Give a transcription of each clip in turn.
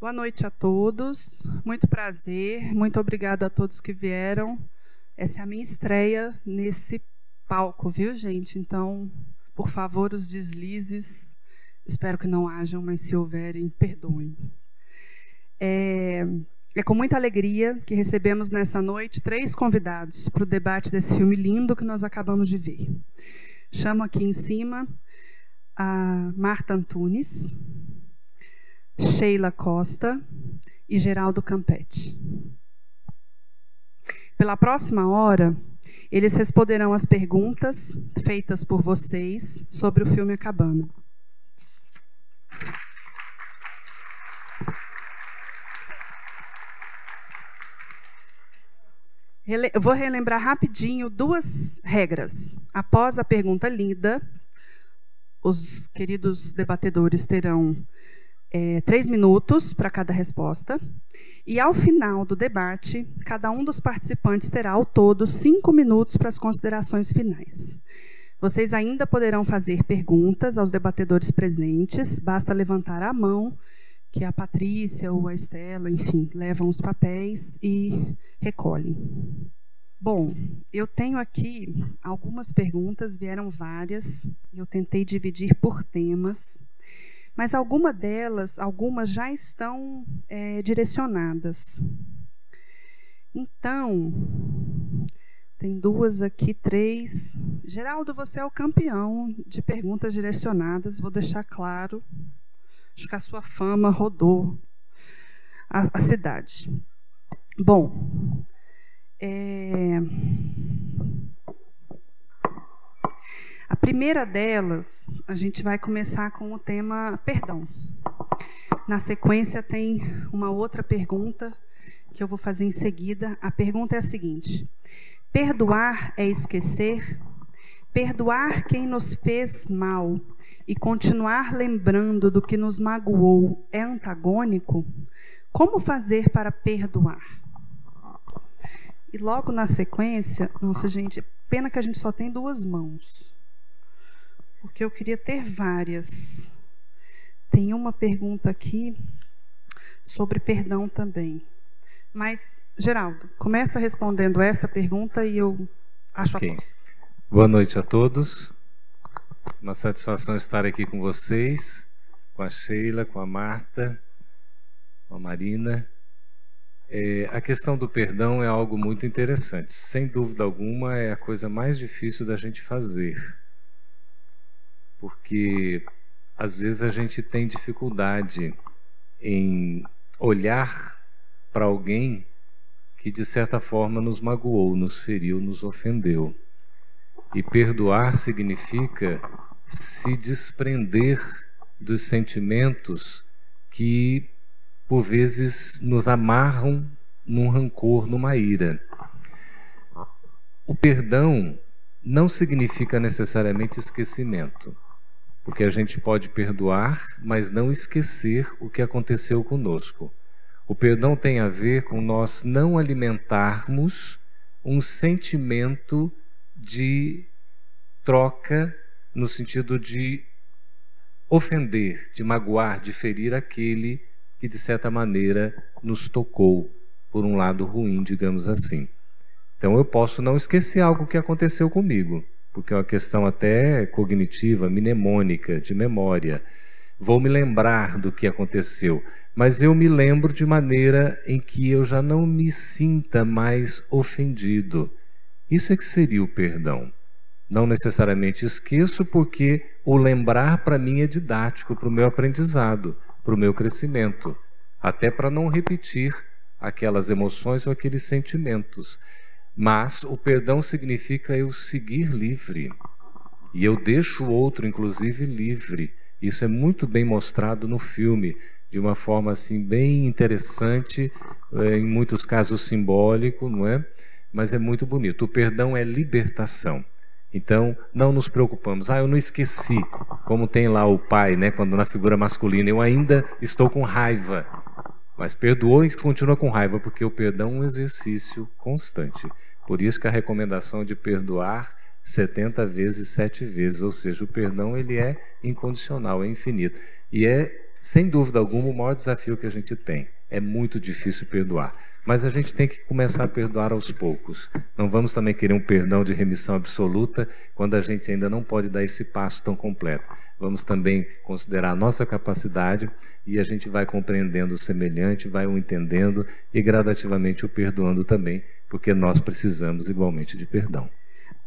Boa noite a todos, muito prazer, muito obrigado a todos que vieram. Essa é a minha estreia nesse palco, viu, gente? Então, por favor, os deslizes, espero que não hajam, mas se houverem, perdoem. É com muita alegria que recebemos nessa noite 3 convidados para o debate desse filme lindo que nós acabamos de ver. Chamo aqui em cima a Marta Antunes, Sheila Costa e Geraldo Campetti. Pela próxima hora, eles responderão as perguntas feitas por vocês sobre o filme A Cabana. Eu vou relembrar rapidinho 2 regras. Após a pergunta lida, os queridos debatedores terão 3 minutos para cada resposta. E, ao final do debate, cada um dos participantes terá, ao todo, 5 minutos para as considerações finais. Vocês ainda poderão fazer perguntas aos debatedores presentes, basta levantar a mão, que a Patrícia ou a Estela, enfim, levam os papéis e recolhem. Bom, eu tenho aqui algumas perguntas, vieram várias, eu tentei dividir por temas, mas algumas já estão direcionadas. Então, tem 2 aqui, 3. Geraldo, você é o campeão de perguntas direcionadas, vou deixar claro. Acho que a sua fama rodou a cidade. Bom, a primeira delas, a gente vai começar com o tema perdão. Na sequência, tem uma outra pergunta que eu vou fazer em seguida. A pergunta é a seguinte: perdoar é esquecer? Perdoar quem nos fez mal e continuar lembrando do que nos magoou é antagônico? Como fazer para perdoar? E logo na sequência, nossa, gente, pena que a gente só tem 2 mãos, porque eu queria ter várias. Tem uma pergunta aqui sobre perdão também. Mas, Geraldo, começa respondendo essa pergunta e eu acho a próxima. Boa noite a todos. Uma satisfação estar aqui com vocês, com a Sheila, com a Marta, com a Marina. A questão do perdão é algo muito interessante. Sem dúvida alguma, é a coisa mais difícil da gente fazer. Porque, às vezes, a gente tem dificuldade em olhar para alguém que, de certa forma, nos magoou, nos feriu, nos ofendeu. E perdoar significa se desprender dos sentimentos que, por vezes, nos amarram num rancor, numa ira. O perdão não significa necessariamente esquecimento, porque a gente pode perdoar, mas não esquecer o que aconteceu conosco. O perdão tem a ver com nós não alimentarmos um sentimento de troca, no sentido de ofender, de magoar, de ferir aquele que, de certa maneira, nos tocou por um lado ruim, digamos assim. Então, eu posso não esquecer algo que aconteceu comigo, porque é uma questão até cognitiva, mnemônica, de memória. Vou me lembrar do que aconteceu, mas eu me lembro de maneira em que eu já não me sinta mais ofendido. Isso é que seria o perdão. Não necessariamente esqueço, porque o lembrar para mim é didático, para o meu aprendizado, para o meu crescimento, até para não repetir aquelas emoções ou aqueles sentimentos. Mas o perdão significa eu seguir livre, e eu deixo o outro, inclusive, livre. Isso é muito bem mostrado no filme, de uma forma assim bem interessante, em muitos casos simbólico, não é? Mas é muito bonito. O perdão é libertação. Então, não nos preocupamos. Eu não esqueci, como tem lá o pai, né, quando na figura masculina, eu ainda estou com raiva. Mas perdoou e continua com raiva, porque o perdão é um exercício constante. Por isso que a recomendação de perdoar 70 vezes, 7 vezes, ou seja, o perdão ele é incondicional, é infinito. E é Sem dúvida alguma, o maior desafio que a gente tem é muito difícil perdoar. Mas a gente tem que começar a perdoar aos poucos. Não vamos também querer um perdão de remissão absoluta quando a gente ainda não pode dar esse passo tão completo. Vamos também considerar a nossa capacidade e a gente vai compreendendo o semelhante, vai o entendendo e gradativamente o perdoando também, porque nós precisamos igualmente de perdão.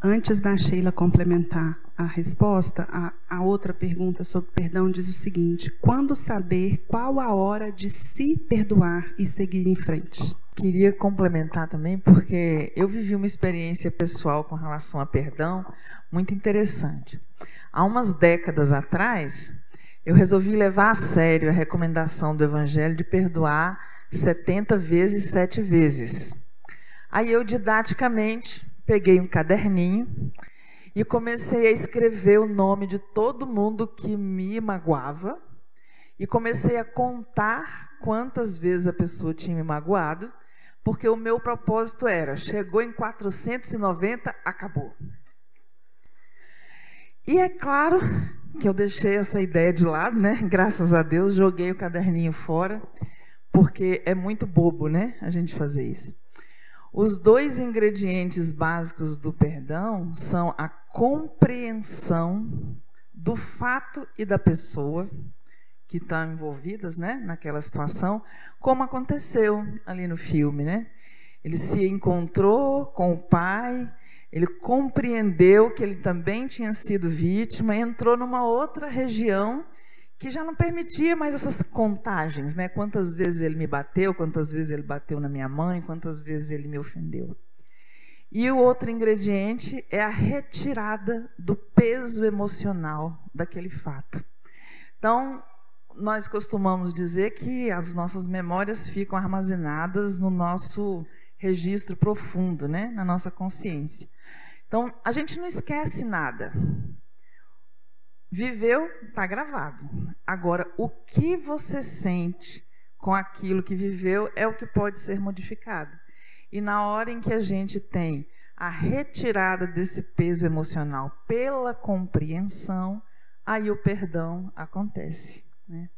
Antes da Sheila complementar a resposta, a outra pergunta sobre perdão diz o seguinte: quando saber qual a hora de se perdoar e seguir em frente? Queria complementar também, porque eu vivi uma experiência pessoal com relação a perdão muito interessante. Há umas décadas atrás, eu resolvi levar a sério a recomendação do Evangelho de perdoar 70 vezes 7 vezes. Aí eu, didaticamente, peguei um caderninho e comecei a escrever o nome de todo mundo que me magoava e comecei a contar quantas vezes a pessoa tinha me magoado, porque o meu propósito era, chegou em 490, acabou. E é claro que eu deixei essa ideia de lado, né? Graças a Deus, joguei o caderninho fora, porque é muito bobo, né, a gente fazer isso. Os 2 ingredientes básicos do perdão são a compreensão do fato e da pessoa que estão envolvidas, né, naquela situação, como aconteceu ali no filme, né? Ele se encontrou com o pai, ele compreendeu que ele também tinha sido vítima, entrou numa outra região que já não permitia mais essas contagens, né? Quantas vezes ele me bateu, quantas vezes ele bateu na minha mãe, quantas vezes ele me ofendeu. E o outro ingrediente é a retirada do peso emocional daquele fato. Então, nós costumamos dizer que as nossas memórias ficam armazenadas no nosso registro profundo, né? Na nossa consciência. Então, a gente não esquece nada. Viveu, está gravado. Agora, o que você sente com aquilo que viveu é o que pode ser modificado. E na hora em que a gente tem a retirada desse peso emocional pela compreensão, aí o perdão acontece, né?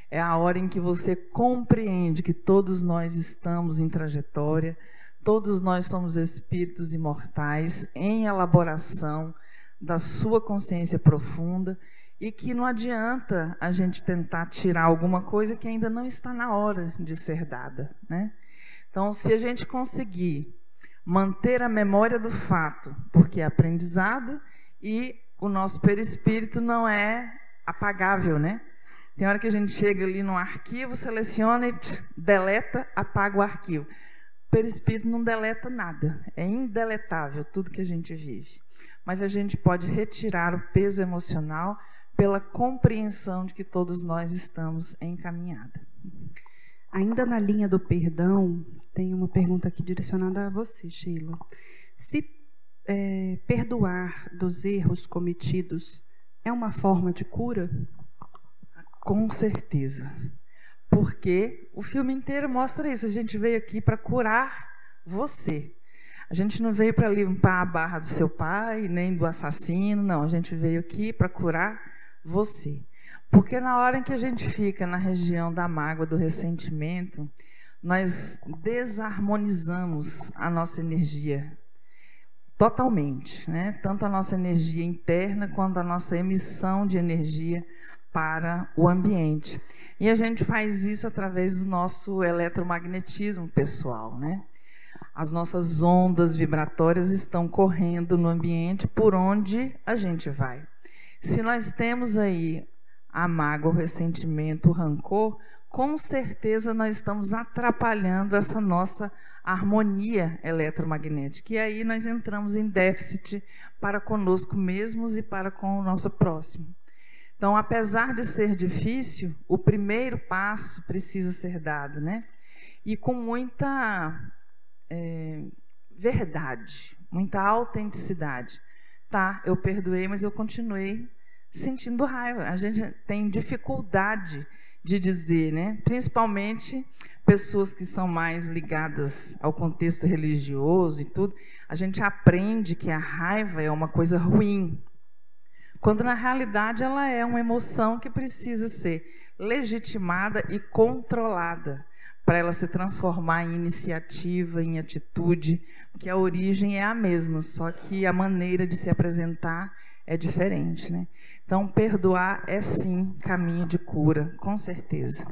É a hora em que você compreende que todos nós estamos em trajetória, todos nós somos espíritos imortais em elaboração da sua consciência profunda e que não adianta a gente tentar tirar alguma coisa que ainda não está na hora de ser dada, né? Então, se a gente conseguir manter a memória do fato, porque é aprendizado e o nosso perispírito não é apagável, né? Tem hora que a gente chega ali no arquivo, seleciona e deleta, apaga o arquivo. O perispírito não deleta nada, é indeletável tudo que a gente vive. Mas a gente pode retirar o peso emocional pela compreensão de que todos nós estamos em caminhada. Ainda na linha do perdão, tem uma pergunta aqui direcionada a você, Sheila. Se perdoar dos erros cometidos é uma forma de cura? Com certeza. Porque o filme inteiro mostra isso. A gente veio aqui para curar você. A gente não veio para limpar a barra do seu pai, nem do assassino, não. A gente veio aqui para curar você. Porque na hora em que a gente fica na região da mágoa, do ressentimento, nós desarmonizamos a nossa energia totalmente, né? Tanto a nossa energia interna quanto a nossa emissão de energia para o ambiente. E a gente faz isso através do nosso eletromagnetismo pessoal, né? As nossas ondas vibratórias estão correndo no ambiente por onde a gente vai. Se nós temos aí a mágoa, o ressentimento, o rancor, com certeza nós estamos atrapalhando essa nossa harmonia eletromagnética. E aí nós entramos em déficit para conosco mesmos e para com o nosso próximo. Então, apesar de ser difícil, o primeiro passo precisa ser dado, né? E com muita verdade, muita autenticidade. Tá, eu perdoei, mas eu continuei sentindo raiva. A gente tem dificuldade de dizer, né? Principalmente pessoas que são mais ligadas ao contexto religioso e tudo. A gente aprende que a raiva é uma coisa ruim. quando na realidade ela é uma emoção que precisa ser legitimada e controlada para ela se transformar em iniciativa, em atitude, porque a origem é a mesma, só que a maneira de se apresentar é diferente, né? Então, perdoar é sim caminho de cura, com certeza.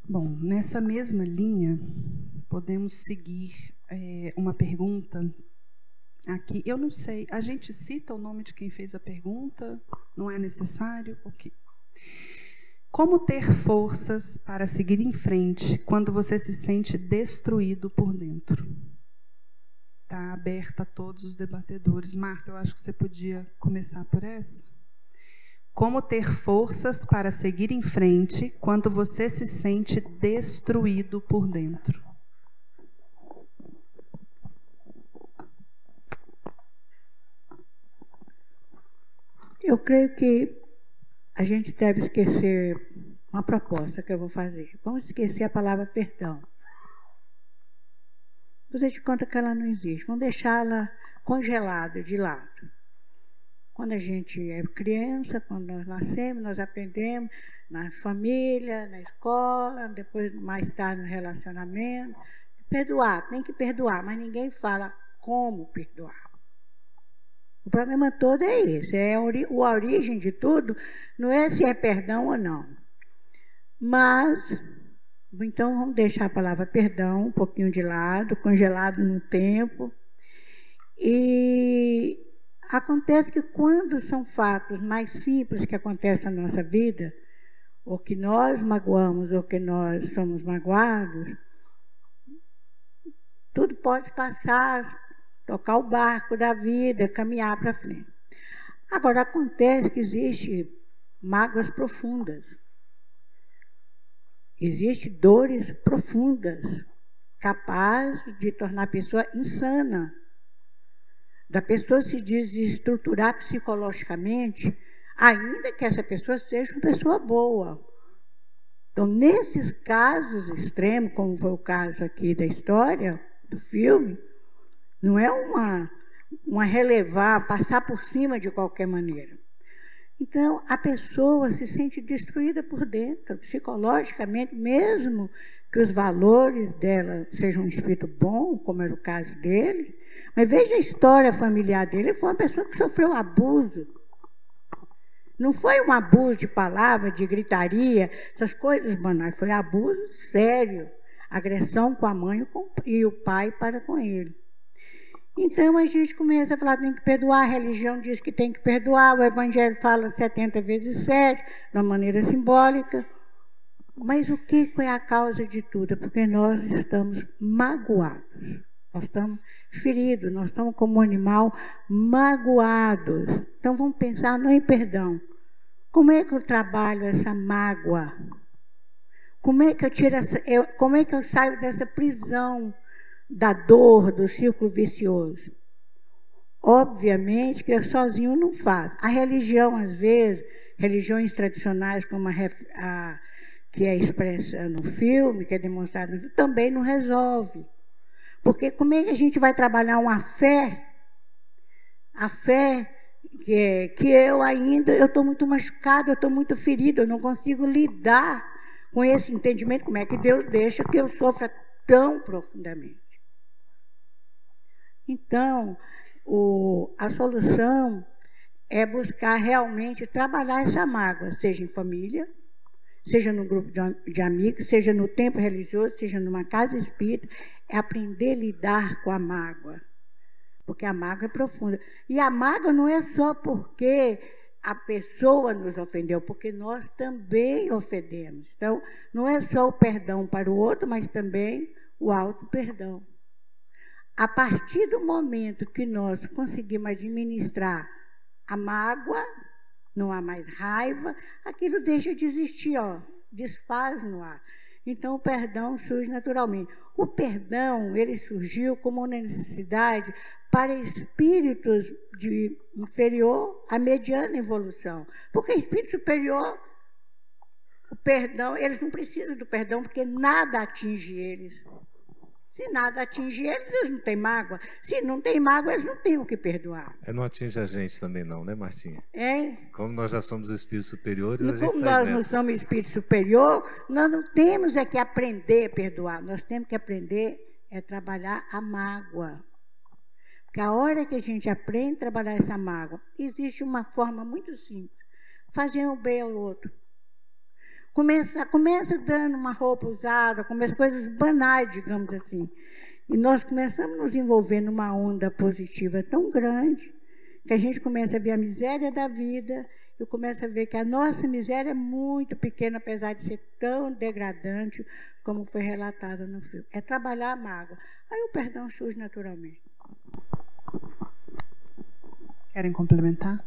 Bom, nessa mesma linha, podemos seguir uma pergunta aqui. Eu não sei, a gente cita o nome de quem fez a pergunta? Não é necessário? Ok. Como ter forças para seguir em frente quando você se sente destruído por dentro? Está aberta a todos os debatedores. Marta, eu acho que você podia começar por essa. Como ter forças para seguir em frente quando você se sente destruído por dentro? Eu creio que a gente deve esquecer uma proposta que eu vou fazer. Vamos esquecer a palavra perdão. Você te conta que ela não existe. Vamos deixá-la congelada de lado. Quando a gente é criança, quando nós nascemos, nós aprendemos na família, na escola, depois mais tarde no relacionamento. Perdoar, tem que perdoar, mas ninguém fala como perdoar. O problema todo é esse, a origem de tudo não é se é perdão ou não. Mas, então vamos deixar a palavra perdão um pouquinho de lado, congelado no tempo. E acontece que quando são fatos mais simples que acontecem na nossa vida, ou que nós magoamos, ou que nós somos magoados, tudo pode passar, tocar o barco da vida, caminhar para frente. Agora, acontece que existem mágoas profundas. Existem dores profundas, capazes de tornar a pessoa insana, da pessoa se desestruturar psicologicamente, ainda que essa pessoa seja uma pessoa boa. Então, nesses casos extremos, como foi o caso aqui da história, do filme, não é uma relevar, passar por cima de qualquer maneira. Então, a pessoa se sente destruída por dentro, psicologicamente, mesmo que os valores dela sejam um espírito bom, como era o caso dele. Mas veja a história familiar dele, ele foi uma pessoa que sofreu abuso. Não foi um abuso de palavra, de gritaria, essas coisas banais, foi abuso sério, agressão com a mãe e o pai para com ele. Então, a gente começa a falar que tem que perdoar, a religião diz que tem que perdoar, o evangelho fala 70 vezes 7, de uma maneira simbólica. Mas o que é a causa de tudo? É porque nós estamos magoados, nós estamos feridos, nós estamos como um animal magoados. Então, vamos pensar não em perdão. Como é que eu trabalho essa mágoa? Como é que como é que eu saio dessa prisão da dor, do círculo vicioso? Obviamente que eu sozinho não faço. A religião, às vezes, religiões tradicionais, como que é expressa no filme, que é demonstrada no filme, também não resolve. Porque como é que a gente vai trabalhar uma fé? A fé que eu estou muito machucada, eu estou muito ferida, eu não consigo lidar com esse entendimento. Como é que Deus deixa que eu sofra tão profundamente? Então, a solução é buscar realmente trabalhar essa mágoa, seja em família, seja no grupo de amigos, seja no templo religioso, seja numa casa espírita, é aprender a lidar com a mágoa, porque a mágoa é profunda. E a mágoa não é só porque a pessoa nos ofendeu, porque nós também ofendemos. Então, não é só o perdão para o outro, mas também o auto-perdão. A partir do momento que nós conseguimos administrar a mágoa, não há mais raiva, aquilo deixa de existir, desfaz no ar. Então, o perdão surge naturalmente. O perdão, ele surgiu como uma necessidade para espíritos de inferior a mediana evolução. Porque espírito superior, o perdão, eles não precisam do perdão, porque nada atinge eles. Se nada atinge eles não têm mágoa. Se não tem mágoa, eles não têm o que perdoar. Não atinge a gente também não, né, Martinha? Como nós já somos espíritos superiores, a gente como nós não somos espírito superior, nós não temos que aprender a perdoar. Nós temos que aprender a trabalhar a mágoa. Porque a hora que a gente aprende a trabalhar essa mágoa, existe uma forma muito simples. Fazer um bem ao outro. Começa dando uma roupa usada, começa coisas banais, digamos assim. E nós começamos a nos envolver numa onda positiva tão grande, que a gente começa a ver a miséria da vida, e começa a ver que a nossa miséria é muito pequena, apesar de ser tão degradante, como foi relatado no filme. É trabalhar a mágoa. Aí o perdão surge naturalmente. Querem complementar?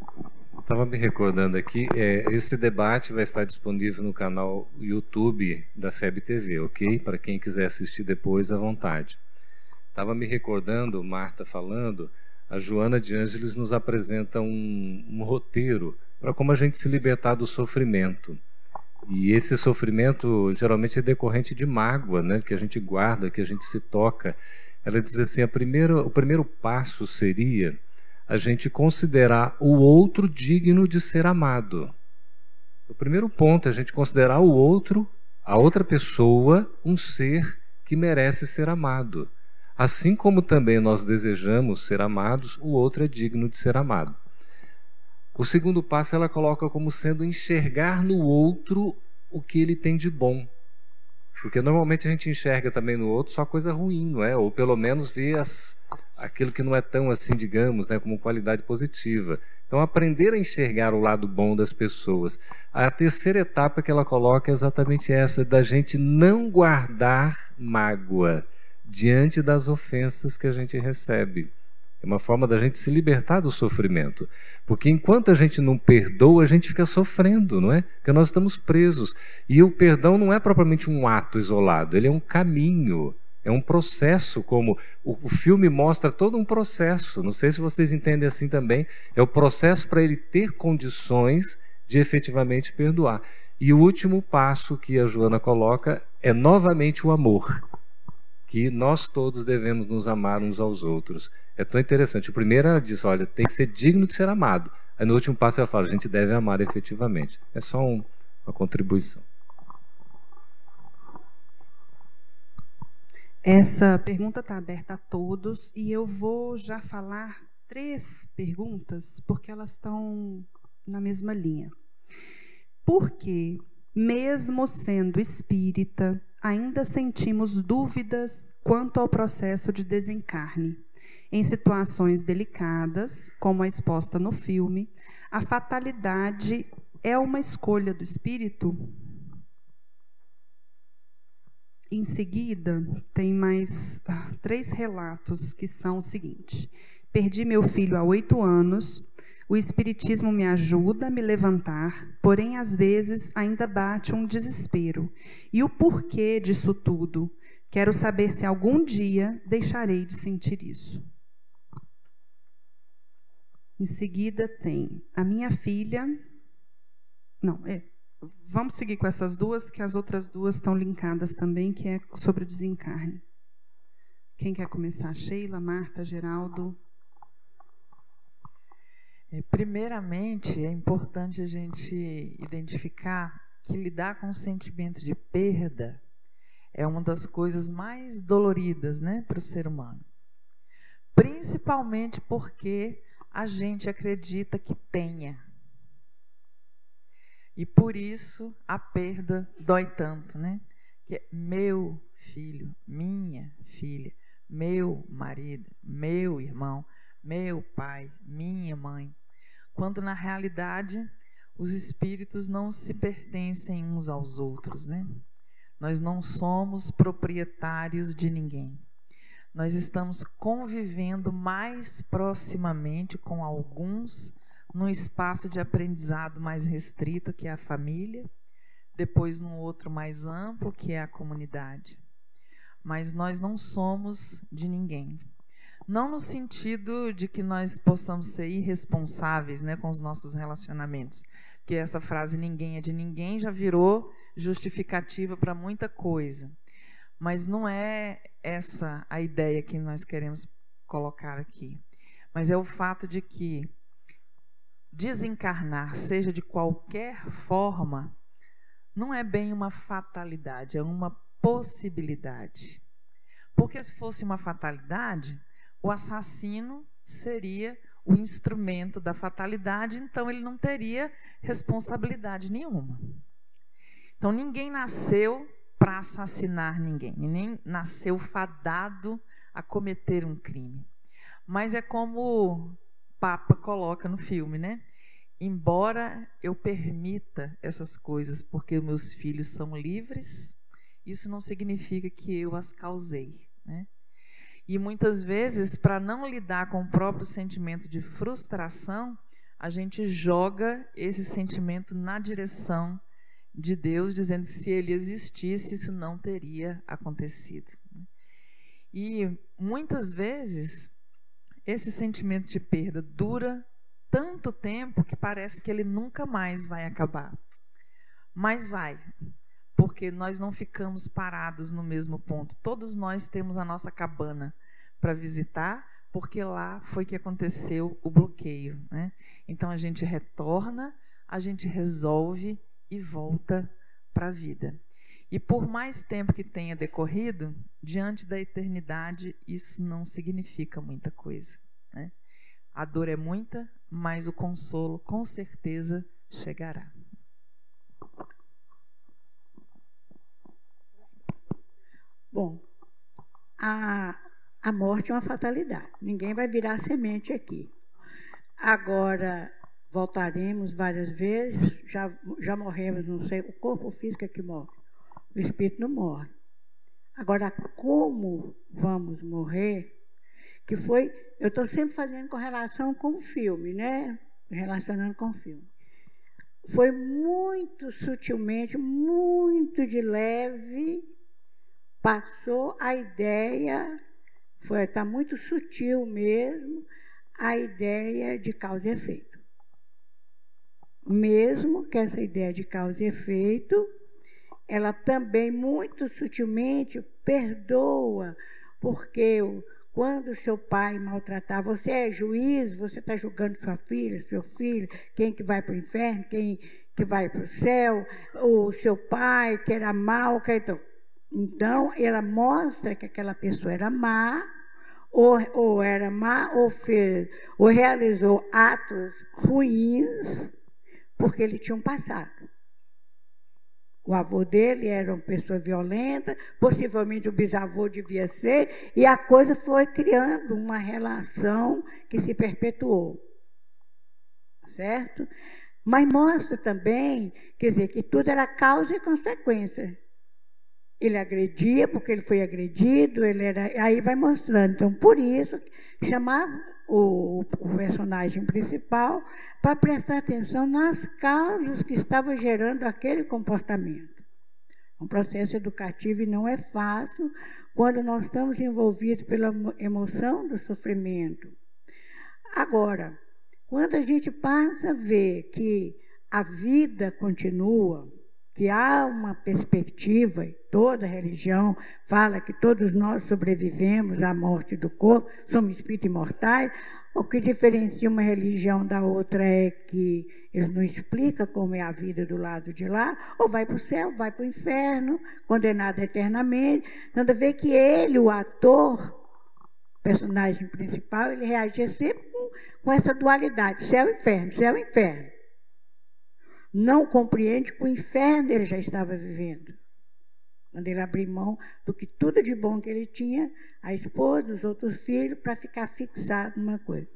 Estava me recordando aqui, esse debate vai estar disponível no canal YouTube da FEB TV, ok? Para quem quiser assistir depois, à vontade. Estava me recordando, Marta falando, a Joana de Ângeles nos apresenta um roteiro para como a gente se libertar do sofrimento. E esse sofrimento geralmente é decorrente de mágoa, né? Que a gente guarda, que a gente se toca. Ela diz assim, o primeiro passo seria a gente considerar o outro digno de ser amado. O primeiro ponto é a gente considerar o outro, a outra pessoa, um ser que merece ser amado. Assim como também nós desejamos ser amados, o outro é digno de ser amado. O segundo passo ela coloca como sendo enxergar no outro o que ele tem de bom. Porque normalmente a gente enxerga também no outro só coisa ruim, não é? Ou pelo menos vê aquilo que não é tão assim, digamos, né, como qualidade positiva. Então, aprender a enxergar o lado bom das pessoas. A terceira etapa que ela coloca é exatamente essa, da gente não guardar mágoa diante das ofensas que a gente recebe. É uma forma da gente se libertar do sofrimento. Porque enquanto a gente não perdoa, a gente fica sofrendo, não é? Porque nós estamos presos. E o perdão não é propriamente um ato isolado, ele é um caminho, é um processo, como o filme mostra todo um processo. Não sei se vocês entendem assim também. É o processo para ele ter condições de efetivamente perdoar. E o último passo que a Joana coloca é novamente o amor. Que nós todos devemos nos amar uns aos outros. É tão interessante. O primeiro ela diz, olha, tem que ser digno de ser amado. Aí no último passo ela fala, a gente deve amar efetivamente. É só uma contribuição. Essa pergunta está aberta a todos e eu vou já falar 3 perguntas, porque elas estão na mesma linha. Por que, mesmo sendo espírita, ainda sentimos dúvidas quanto ao processo de desencarne? Em situações delicadas, como a exposta no filme, a fatalidade é uma escolha do espírito? Em seguida, tem mais 3 relatos que são o seguinte. Perdi meu filho há 8 anos, o espiritismo me ajuda a me levantar, porém, às vezes, ainda bate um desespero. E o porquê disso tudo? Quero saber se algum dia deixarei de sentir isso. Em seguida, tem a minha filha... Vamos seguir com essas 2, que as outras 2 estão linkadas também, que é sobre o desencarne. Quem quer começar? Sheila, Marta, Geraldo? Primeiramente, é importante a gente identificar que lidar com o sentimento de perda é uma das coisas mais doloridas, né, para o ser humano. Principalmente porque a gente acredita que tenha. E por isso a perda dói tanto, né? Que é meu filho, minha filha, meu marido, meu irmão, meu pai, minha mãe. Quando na realidade os espíritos não se pertencem uns aos outros, né? Nós não somos proprietários de ninguém. Nós estamos convivendo mais proximamente com alguns num espaço de aprendizado mais restrito, que é a família, depois num outro mais amplo, que é a comunidade. Mas nós não somos de ninguém. Não no sentido de que nós possamos ser irresponsáveis, né, com os nossos relacionamentos, porque essa frase ninguém é de ninguém já virou justificativa para muita coisa. Mas não é essa a ideia que nós queremos colocar aqui. Mas é o fato de que desencarnar, seja de qualquer forma, não é bem uma fatalidade, é uma possibilidade. Porque se fosse uma fatalidade, o assassino seria o instrumento da fatalidade, então ele não teria responsabilidade nenhuma. Então ninguém nasceu para assassinar ninguém, nem nasceu fadado a cometer um crime. Mas é como o Papa coloca no filme, né? Embora eu permita essas coisas porque meus filhos são livres, isso não significa que eu as causei, né? E muitas vezes, para não lidar com o próprio sentimento de frustração, a gente joga esse sentimento na direção de Deus, dizendo que se ele existisse, isso não teria acontecido. E muitas vezes, esse sentimento de perda dura tanto tempo que parece que ele nunca mais vai acabar. Mas vai, porque nós não ficamos parados no mesmo ponto. Todos nós temos a nossa cabana para visitar, porque lá foi que aconteceu o bloqueio, né? Então a gente retorna, a gente resolve e volta para a vida. E por mais tempo que tenha decorrido, diante da eternidade, isso não significa muita coisa, né? A dor é muita, mas o consolo com certeza chegará. Bom, a morte é uma fatalidade. Ninguém vai virar semente aqui. Agora, voltaremos várias vezes, já morremos, não sei, o corpo físico é que morre, o espírito não morre. Agora, como vamos morrer, que foi, eu estou sempre fazendo correlação com o filme, né? Relacionando com o filme. Foi muito sutilmente, muito de leve, passou a ideia, está muito sutil mesmo, a ideia de causa e efeito. Mesmo que essa ideia de causa e efeito, ela também muito sutilmente perdoa, porque quando o seu pai maltratar, você é juiz, você está julgando sua filha, seu filho, quem que vai para o inferno, quem que vai para o céu, o seu pai que era mau, então ela mostra que aquela pessoa era má, ou era má, ou realizou atos ruins, porque ele tinha um passado. O avô dele era uma pessoa violenta, possivelmente o bisavô devia ser, e a coisa foi criando uma relação que se perpetuou. Certo? Mas mostra também, quer dizer, que tudo era causa e consequência. Ele agredia porque ele foi agredido, aí vai mostrando. Então, por isso, chamava o personagem principal para prestar atenção nas causas que estavam gerando aquele comportamento. Um processo educativo e não é fácil quando nós estamos envolvidos pela emoção do sofrimento. Agora, quando a gente passa a ver que a vida continua, que há uma perspectiva, toda religião fala que todos nós sobrevivemos à morte do corpo, somos espíritos imortais. O que diferencia uma religião da outra é que eles não explicam como é a vida do lado de lá, ou vai para o céu, vai para o inferno, condenado eternamente. Nada a ver que ele, o ator, personagem principal, ele reagia sempre com essa dualidade, céu e inferno, céu e inferno. Não compreende que o inferno ele já estava vivendo. Quando ele abriu mão do que tudo de bom que ele tinha, a esposa, os outros filhos, para ficar fixado numa coisa.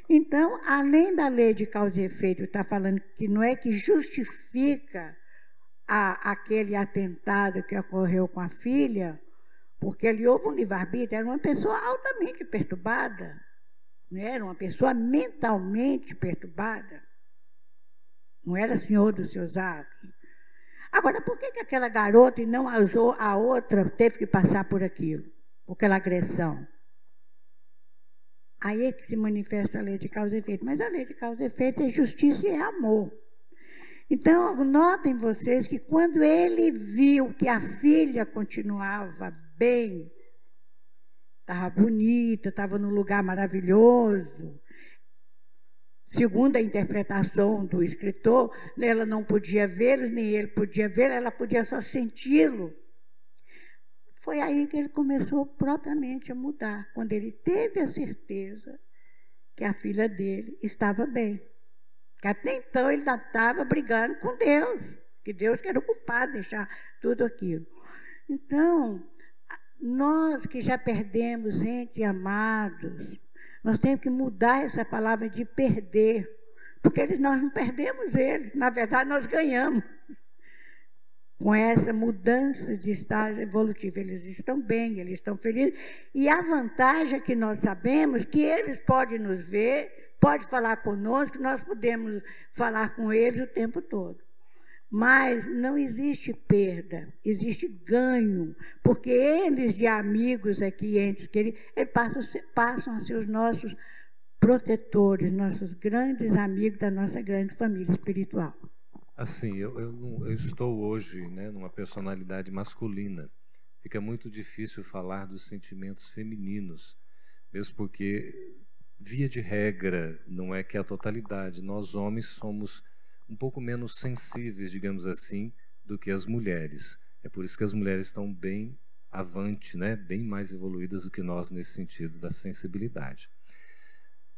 Então, além da lei de causa e efeito, está falando que não é que justifica aquele atentado que ocorreu com a filha, porque ele houve um livre-arbítrio, era uma pessoa altamente perturbada, não era uma pessoa mentalmente perturbada. Não era senhor dos seus atos. Agora, por que aquela garota e não a outra teve que passar por aquilo? Por aquela agressão? Aí é que se manifesta a lei de causa e efeito. Mas a lei de causa e efeito é justiça e é amor. Então, notem vocês que quando ele viu que a filha continuava bem, estava bonita, estava num lugar maravilhoso, segundo a interpretação do escritor, ela não podia vê-los, nem ele podia vê-lo, ela podia só senti-lo. Foi aí que ele começou propriamente a mudar, quando ele teve a certeza que a filha dele estava bem. Porque até então ele ainda estava brigando com Deus, que Deus que era o culpado de deixar tudo aquilo. Então, nós que já perdemos entes amados, nós temos que mudar essa palavra de perder, porque nós não perdemos eles, na verdade nós ganhamos. Com essa mudança de estágio evolutivo, eles estão bem, eles estão felizes, e a vantagem é que nós sabemos que eles podem nos ver, podem falar conosco, nós podemos falar com eles o tempo todo. Mas não existe perda, existe ganho, porque eles de amigos aqui, entre eles passam a ser os nossos protetores, nossos grandes amigos da nossa grande família espiritual. Assim, eu estou hoje, né, numa personalidade masculina. Fica muito difícil falar dos sentimentos femininos, mesmo porque, via de regra, não é que a totalidade, nós homens somos um pouco menos sensíveis, digamos assim, do que as mulheres. É por isso que as mulheres estão bem avante, né, bem mais evoluídas do que nós nesse sentido da sensibilidade.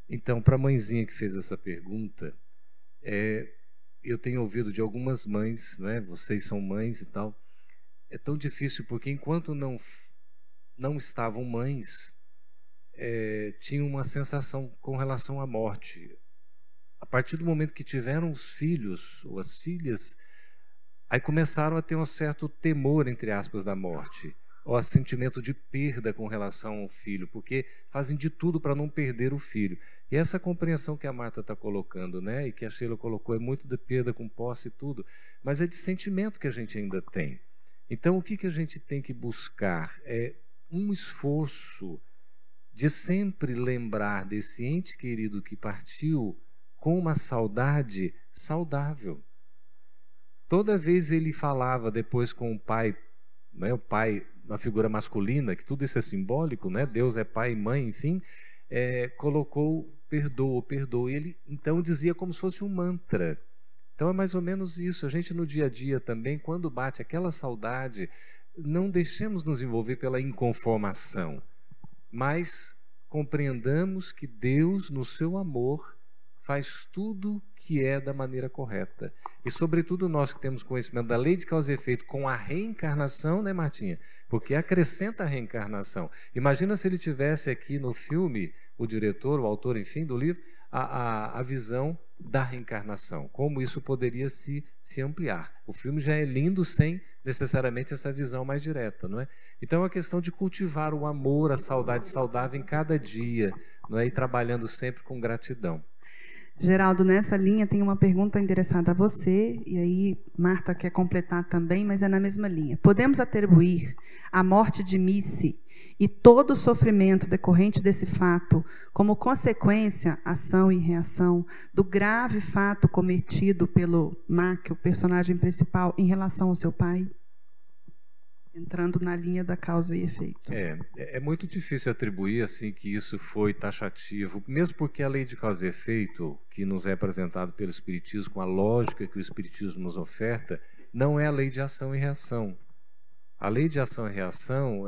Então, para a mãezinha que fez essa pergunta, eu tenho ouvido de algumas mães, né, vocês são mães e tal, é tão difícil porque enquanto não estavam mães, tinham uma sensação com relação à morte. A partir do momento que tiveram os filhos ou as filhas, aí começaram a ter um certo temor, entre aspas, da morte, ou sentimento de perda com relação ao filho, porque fazem de tudo para não perder o filho. E essa compreensão que a Marta está colocando, né, e que a Sheila colocou, é muito de perda com posse e tudo, mas é de sentimento que a gente ainda tem. Então, o que a gente tem que buscar? É um esforço de sempre lembrar desse ente querido que partiu com uma saudade saudável. Toda vez ele falava depois com o pai, né, o pai, uma figura masculina, que tudo isso é simbólico, né, Deus é pai e mãe, enfim, colocou perdoa, perdoa. Ele então dizia como se fosse um mantra. Então é mais ou menos isso. A gente no dia a dia também, quando bate aquela saudade, não deixemos nos envolver pela inconformação, mas compreendamos que Deus, no seu amor, faz tudo que é da maneira correta. E sobretudo nós que temos conhecimento da lei de causa e efeito com a reencarnação, né, Martinha? Porque acrescenta a reencarnação. Imagina se ele tivesse aqui no filme, o diretor, o autor, enfim, do livro, a visão da reencarnação, como isso poderia se ampliar. O filme já é lindo sem necessariamente essa visão mais direta, não é? Então é uma questão de cultivar o amor, a saudade saudável em cada dia, não é? E trabalhando sempre com gratidão. Geraldo, nessa linha tem uma pergunta endereçada a você, e aí Marta quer completar também, mas é na mesma linha. Podemos atribuir a morte de Missy e todo o sofrimento decorrente desse fato como consequência, ação e reação, do grave fato cometido pelo Mac, o personagem principal, em relação ao seu pai? Entrando na linha da causa e efeito. É muito difícil atribuir assim que isso foi taxativo, mesmo porque a lei de causa e efeito, que nos é apresentado pelo Espiritismo, com a lógica que o Espiritismo nos oferta, não é a lei de ação e reação. A lei de ação e reação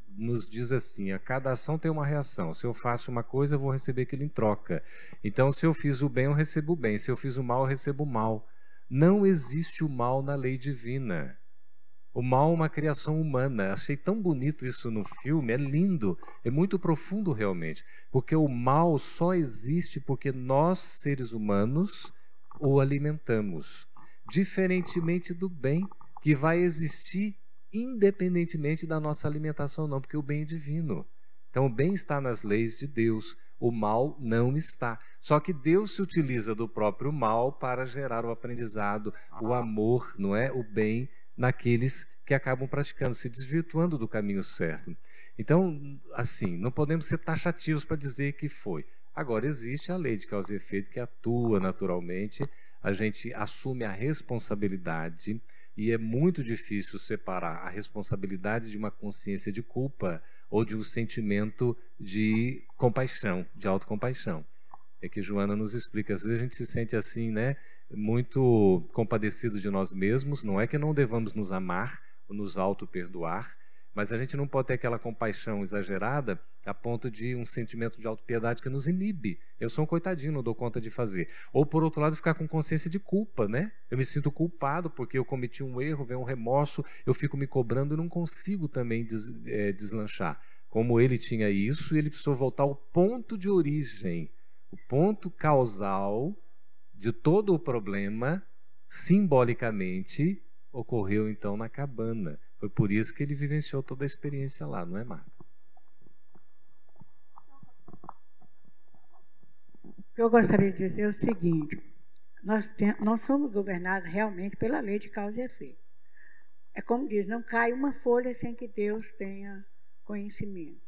nos diz assim, a cada ação tem uma reação. Se eu faço uma coisa, eu vou receber aquilo em troca. Então, se eu fiz o bem, eu recebo o bem. Se eu fiz o mal, eu recebo o mal. Não existe o mal na lei divina. O mal é uma criação humana. Achei tão bonito isso no filme, é lindo, é muito profundo realmente, porque o mal só existe porque nós, seres humanos, o alimentamos, diferentemente do bem, que vai existir independentemente da nossa alimentação, não, porque o bem é divino. Então o bem está nas leis de Deus, o mal não está. Só que Deus se utiliza do próprio mal para gerar o aprendizado, o amor, não é? O bem naqueles que acabam praticando, se desvirtuando do caminho certo. Então, assim, não podemos ser taxativos para dizer que foi. Agora, existe a lei de causa e efeito que atua naturalmente a gente assume a responsabilidade, e é muito difícil separar a responsabilidade de uma consciência de culpa ou de um sentimento de compaixão, de autocompaixão. É que Joana nos explica, às vezes a gente se sente assim, né, muito compadecido de nós mesmos. Não é que não devamos nos amar ou nos auto-perdoar, mas a gente não pode ter aquela compaixão exagerada a ponto de um sentimento de autopiedade que nos inibe. Eu sou um coitadinho, não dou conta de fazer. Ou, por outro lado, ficar com consciência de culpa, né? Eu me sinto culpado porque eu cometi um erro, vem um remorso, eu fico me cobrando e não consigo também deslanchar. Como ele tinha isso, ele precisou voltar ao ponto de origem, o ponto causal de todo o problema, simbolicamente, ocorreu então na cabana. Foi por isso que ele vivenciou toda a experiência lá, não é, Marta? Eu gostaria de dizer o seguinte: nós somos governados realmente pela lei de causa e efeito. É como diz, não cai uma folha sem que Deus tenha conhecimento.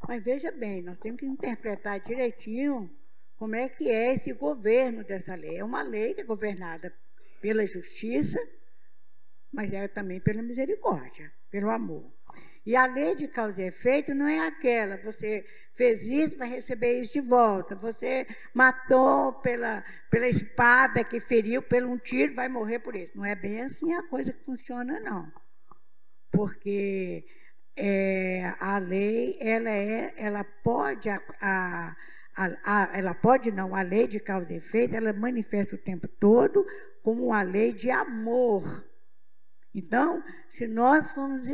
Mas veja bem, nós temos que interpretar direitinho como é que é esse governo dessa lei. É uma lei que é governada pela justiça, mas é também pela misericórdia, pelo amor. E a lei de causa e efeito não é aquela, você fez isso, vai receber isso de volta. Você matou pela espada que feriu, pelo um tiro, vai morrer por isso. Não é bem assim a coisa que funciona, não. Porque a lei, ela pode não, a lei de causa e efeito, ela manifesta o tempo todo como uma lei de amor. Então, se nós somos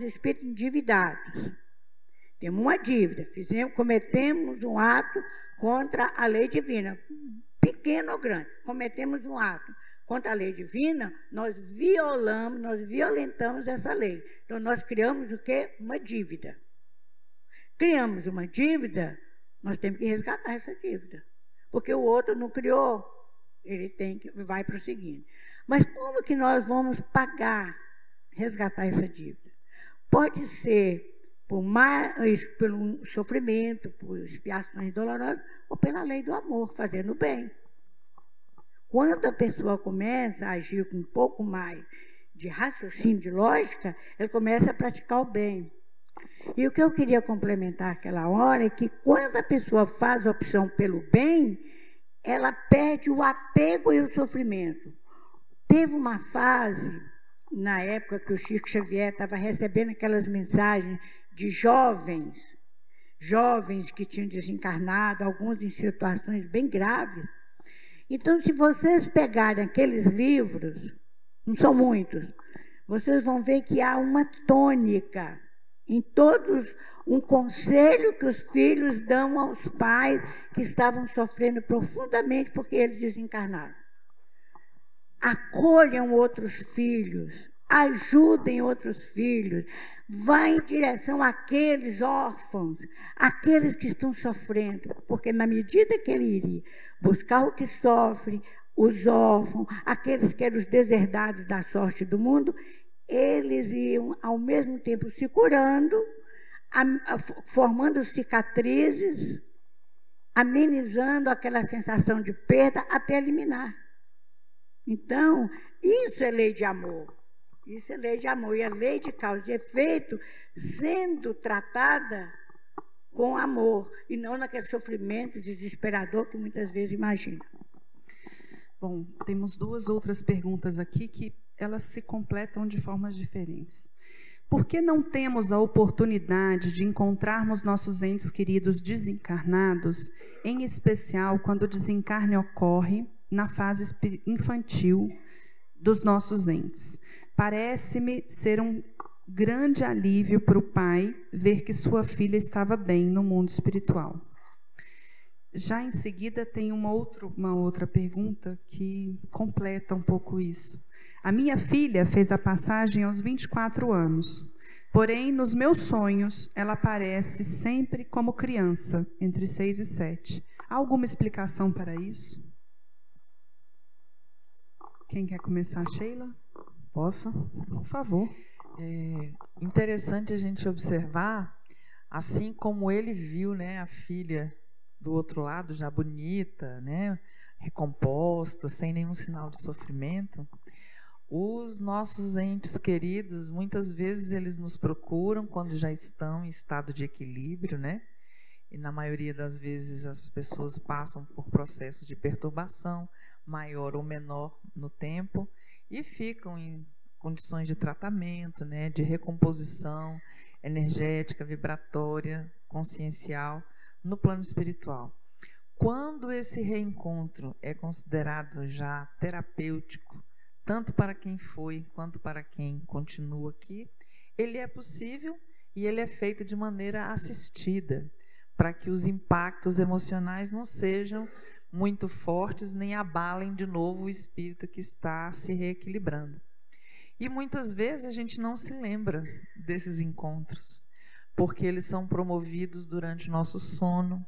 espíritos endividados, temos uma dívida, cometemos um ato contra a lei divina, pequeno ou grande, cometemos um ato contra a lei divina, nós violentamos essa lei. Então, nós criamos o quê? Uma dívida. Criamos uma dívida, nós temos que resgatar essa dívida. Porque o outro não criou, ele vai prosseguindo. Mas como que nós vamos resgatar essa dívida? Pode ser pelo sofrimento, por expiações dolorosas, ou pela lei do amor, fazendo bem. Quando a pessoa começa a agir com um pouco mais de raciocínio, de lógica, ela começa a praticar o bem. E o que eu queria complementar aquela hora é que quando a pessoa faz a opção pelo bem, ela perde o apego e o sofrimento. Teve uma fase, na época que o Chico Xavier estava recebendo aquelas mensagens de jovens que tinham desencarnado, alguns em situações bem graves. Então, se vocês pegarem aqueles livros, não são muitos, vocês vão ver que há uma tônica em todos, um conselho que os filhos dão aos pais que estavam sofrendo profundamente porque eles desencarnaram. Acolham outros filhos, ajudem outros filhos, vá em direção àqueles órfãos, àqueles que estão sofrendo, porque na medida que ele iria buscar o que sofre, os órfãos, aqueles que eram os deserdados da sorte do mundo, eles iam ao mesmo tempo se curando, formando cicatrizes, amenizando aquela sensação de perda até eliminar. Então, isso é lei de amor. Isso é lei de amor. E a lei de causa e efeito sendo tratada com amor e não naquele sofrimento desesperador que muitas vezes imagina. Bom, temos duas outras perguntas aqui que elas se completam de formas diferentes. Por que não temos a oportunidade de encontrarmos nossos entes queridos desencarnados, em especial quando o desencarne ocorre na fase infantil dos nossos entes? Parece-me ser um grande alívio para o pai ver que sua filha estava bem no mundo espiritual. Já em seguida tem uma outra pergunta que completa um pouco isso. A minha filha fez a passagem aos 24 anos, porém, nos meus sonhos, ela aparece sempre como criança, entre 6 e 7. Há alguma explicação para isso? Quem quer começar, Sheila? Posso? Por favor. É interessante a gente observar, assim como ele viu, né, a filha do outro lado, já bonita, né? Recomposta, sem nenhum sinal de sofrimento, os nossos entes queridos, muitas vezes eles nos procuram quando já estão em estado de equilíbrio, né? E na maioria das vezes as pessoas passam por processos de perturbação, maior ou menor no tempo, e ficam em condições de tratamento, né? De recomposição energética, vibratória, consciencial, no plano espiritual. Quando esse reencontro é considerado já terapêutico, tanto para quem foi quanto para quem continua aqui, ele é possível e ele é feito de maneira assistida, para que os impactos emocionais não sejam muito fortes nem abalem de novo o espírito que está se reequilibrando. E muitas vezes a gente não se lembra desses encontros, porque eles são promovidos durante o nosso sono.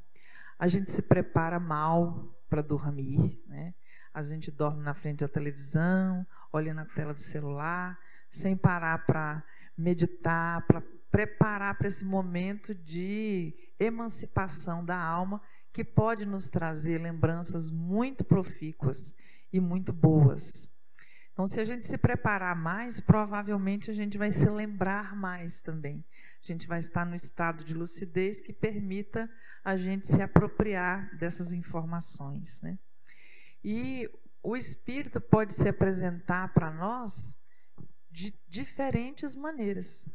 A gente se prepara mal para dormir, né? A gente dorme na frente da televisão, olha na tela do celular, sem parar para meditar, para preparar para esse momento de emancipação da alma, que pode nos trazer lembranças muito profícuas e muito boas. Então, se a gente se preparar mais, provavelmente a gente vai se lembrar mais também. A gente vai estar no estado de lucidez que permita a gente se apropriar dessas informações, né? E o espírito pode se apresentar para nós de diferentes maneiras.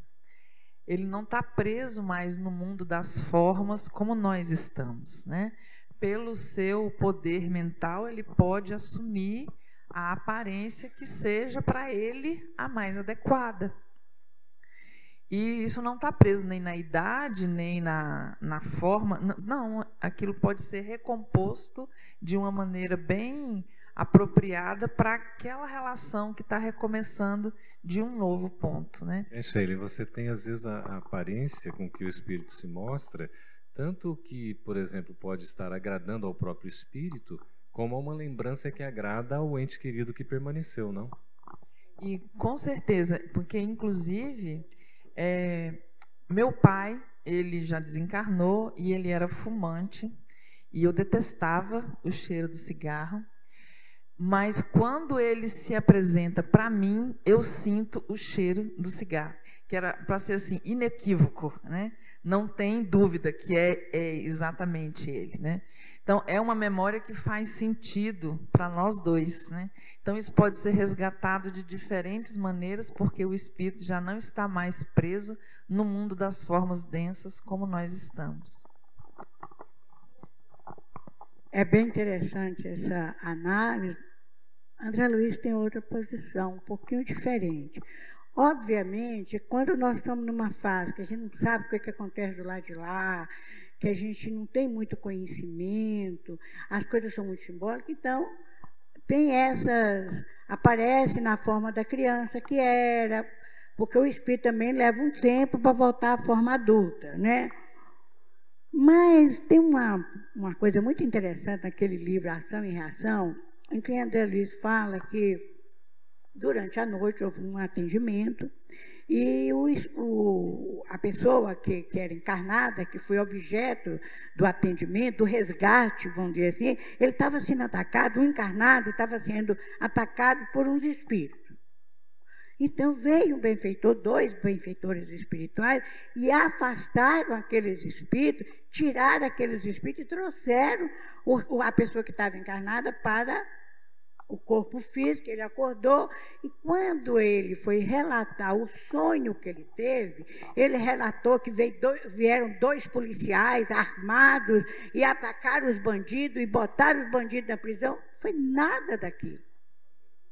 Ele não está preso mais no mundo das formas como nós estamos, né? Pelo seu poder mental, ele pode assumir a aparência que seja para ele a mais adequada. E isso não está preso nem na idade, nem na forma. Não, aquilo pode ser recomposto de uma maneira bem apropriada para aquela relação que está recomeçando de um novo ponto, né? Sheila, você tem às vezes a aparência com que o espírito se mostra, tanto que, por exemplo, pode estar agradando ao próprio espírito, como uma lembrança que agrada ao ente querido que permaneceu, não? E com certeza, porque inclusive meu pai, ele já desencarnou e ele era fumante e eu detestava o cheiro do cigarro. Mas quando ele se apresenta para mim, eu sinto o cheiro do cigarro, que era para ser assim, inequívoco, né? Não tem dúvida que é exatamente ele, né? Então, é uma memória que faz sentido para nós dois, né? Então, isso pode ser resgatado de diferentes maneiras, porque o espírito já não está mais preso no mundo das formas densas como nós estamos. É bem interessante essa análise. André Luiz tem outra posição, um pouquinho diferente. Obviamente, quando nós estamos numa fase que a gente não sabe o que acontece do lado de lá, que a gente não tem muito conhecimento, as coisas são muito simbólicas, então tem essas, aparece na forma da criança que era, porque o espírito também leva um tempo para voltar à forma adulta, né? Mas tem uma coisa muito interessante naquele livro Ação e Reação, em que André Luiz fala que durante a noite houve um atendimento e a pessoa que era encarnada, que foi objeto do atendimento, do resgate, vamos dizer assim, ele estava sendo atacado, o encarnado estava sendo atacado por uns espíritos. Então veio um benfeitor, 2 benfeitores espirituais, e afastaram aqueles espíritos, tiraram aqueles espíritos e trouxeram a pessoa que estava encarnada para o corpo físico. Ele acordou, e quando ele foi relatar o sonho que ele teve, ele relatou que vieram 2 policiais armados e atacaram os bandidos e botaram os bandidos na prisão. Foi nada daquilo.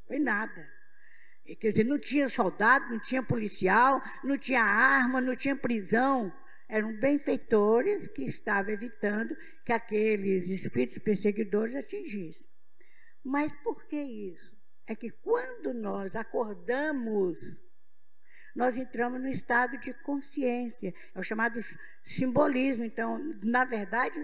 Foi nada. Quer dizer, não tinha soldado, não tinha policial, não tinha arma, não tinha prisão. Eram benfeitores que estavam evitando que aqueles espíritos perseguidores atingissem. Mas por que isso? É que quando nós acordamos, nós entramos no estado de consciência, é o chamado simbolismo. Então, na verdade,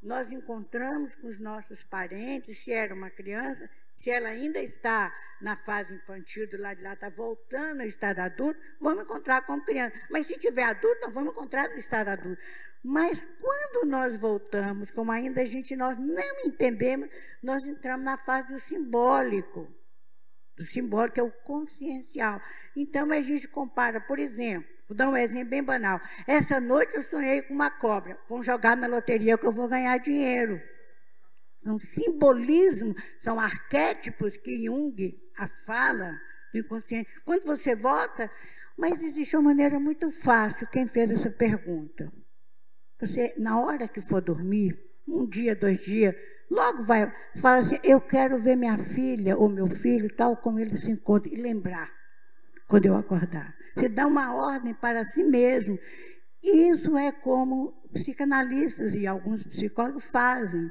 nós encontramos com os nossos parentes, se era uma criança, se ela ainda está na fase infantil, do lado de lá está voltando ao estado adulto, vamos encontrar como criança. Mas se tiver adulto, nós vamos encontrar no estado adulto. Mas quando nós voltamos, como ainda nós não entendemos, nós entramos na fase do simbólico. Do simbólico é o consciencial. Então, a gente compara, por exemplo, vou dar um exemplo bem banal. Essa noite eu sonhei com uma cobra. Vão jogar na loteria que eu vou ganhar dinheiro. São simbolismos, são arquétipos que Jung fala do inconsciente. Quando você volta, mas existe uma maneira muito fácil, quem fez essa pergunta. Você, na hora que for dormir, 1 dia, 2 dias, logo vai, fala assim, eu quero ver minha filha ou meu filho, tal como ele se encontra, e lembrar, quando eu acordar. Você dá uma ordem para si mesmo. Isso é como psicanalistas e alguns psicólogos fazem.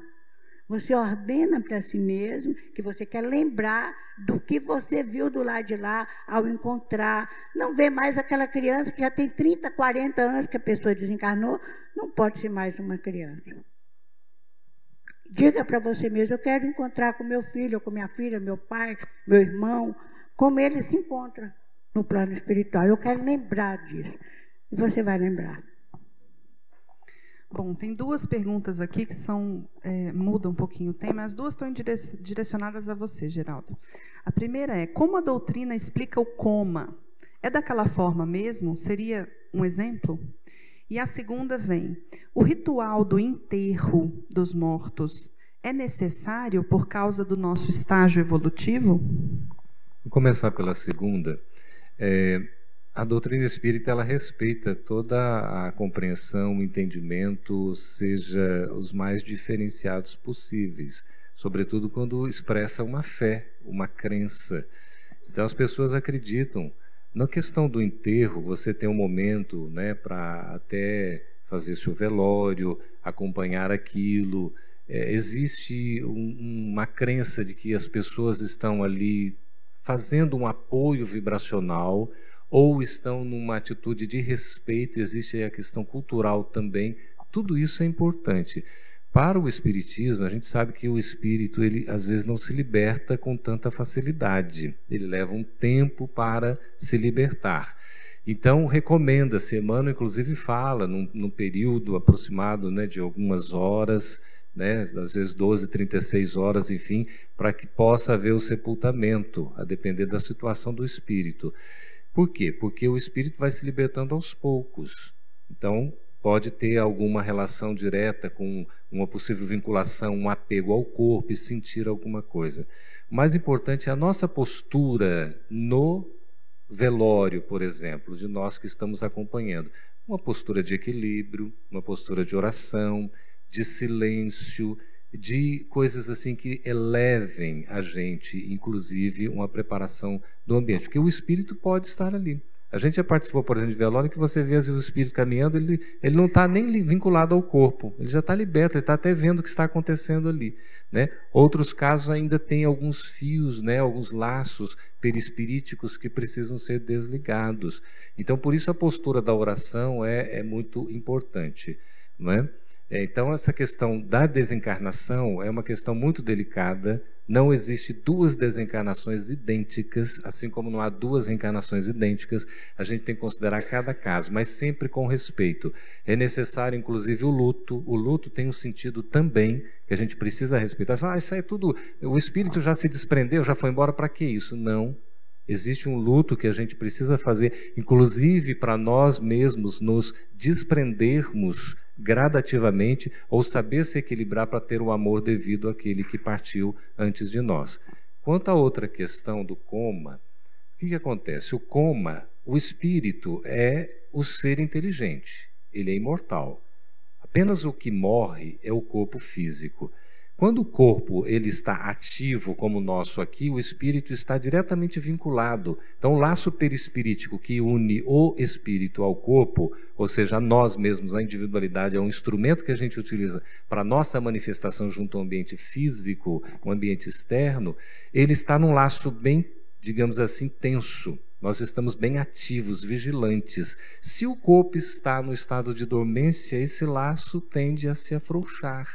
Você ordena para si mesmo que você quer lembrar do que você viu do lado de lá ao encontrar. Não vê mais aquela criança que já tem 30, 40 anos que a pessoa desencarnou, não pode ser mais uma criança. Diga para você mesmo, eu quero encontrar com meu filho, ou com minha filha, meu pai, meu irmão, como ele se encontra no plano espiritual. Eu quero lembrar disso. E você vai lembrar. Bom, tem 2 perguntas aqui que mudam um pouquinho o tema. As 2 estão direcionadas a você, Geraldo. A primeira é, como a doutrina explica o coma? É daquela forma mesmo? Seria um exemplo? E a segunda vem, o ritual do enterro dos mortos é necessário por causa do nosso estágio evolutivo? Vou começar pela segunda. A doutrina espírita, ela respeita toda a compreensão, o entendimento, seja os mais diferenciados possíveis, sobretudo quando expressa uma fé, uma crença. Então as pessoas acreditam. Na questão do enterro, você tem um momento, né, para até fazer seu velório, acompanhar aquilo. Existe uma crença de que as pessoas estão ali fazendo um apoio vibracional ou estão numa atitude de respeito. Existe aí a questão cultural também. Tudo isso é importante. Para o espiritismo, a gente sabe que o espírito, ele às vezes não se liberta com tanta facilidade. Ele leva um tempo para se libertar. Então, recomenda-se, Emmanuel inclusive fala num período aproximado, né, de algumas horas, né, às vezes 12, 36 horas, enfim, para que possa haver o sepultamento, a depender da situação do espírito. Por quê? Porque o espírito vai se libertando aos poucos. Então, pode ter alguma relação direta com uma possível vinculação, um apego ao corpo e sentir alguma coisa. O mais importante é a nossa postura no velório, por exemplo, de nós que estamos acompanhando. Uma postura de equilíbrio, uma postura de oração, de silêncio, de coisas assim que elevem a gente, inclusive uma preparação do ambiente, porque o espírito pode estar ali. A gente já participou, por exemplo, de velório, que você vê o espírito caminhando, ele não está nem vinculado ao corpo, ele já está liberto, ele está até vendo o que está acontecendo ali, né? Outros casos ainda tem alguns fios, né, alguns laços perispiríticos que precisam ser desligados. Então, por isso a postura da oração é muito importante, não é? Então, essa questão da desencarnação é uma questão muito delicada. Não existe 2 desencarnações idênticas, assim como não há 2 reencarnações idênticas. A gente tem que considerar cada caso, mas sempre com respeito. É necessário, inclusive, o luto. O luto tem um sentido também que a gente precisa respeitar. Isso aí é tudo, o espírito já se desprendeu, já foi embora, para que isso? Não. Existe um luto que a gente precisa fazer, inclusive para nós mesmos nos desprendermos gradativamente ou saber se equilibrar para ter o amor devido àquele que partiu antes de nós. Quanto à outra questão do coma, o que acontece? O coma, o espírito é o ser inteligente, ele é imortal. Apenas o que morre é o corpo físico. Quando o corpo ele está ativo, como o nosso aqui, o espírito está diretamente vinculado. Então, o laço perispirítico que une o espírito ao corpo, ou seja, a nós mesmos, a individualidade, é um instrumento que a gente utiliza para a nossa manifestação junto ao ambiente físico, o ambiente externo, ele está num laço bem, digamos assim, tenso. Nós estamos bem ativos, vigilantes. Se o corpo está no estado de dormência, esse laço tende a se afrouxar.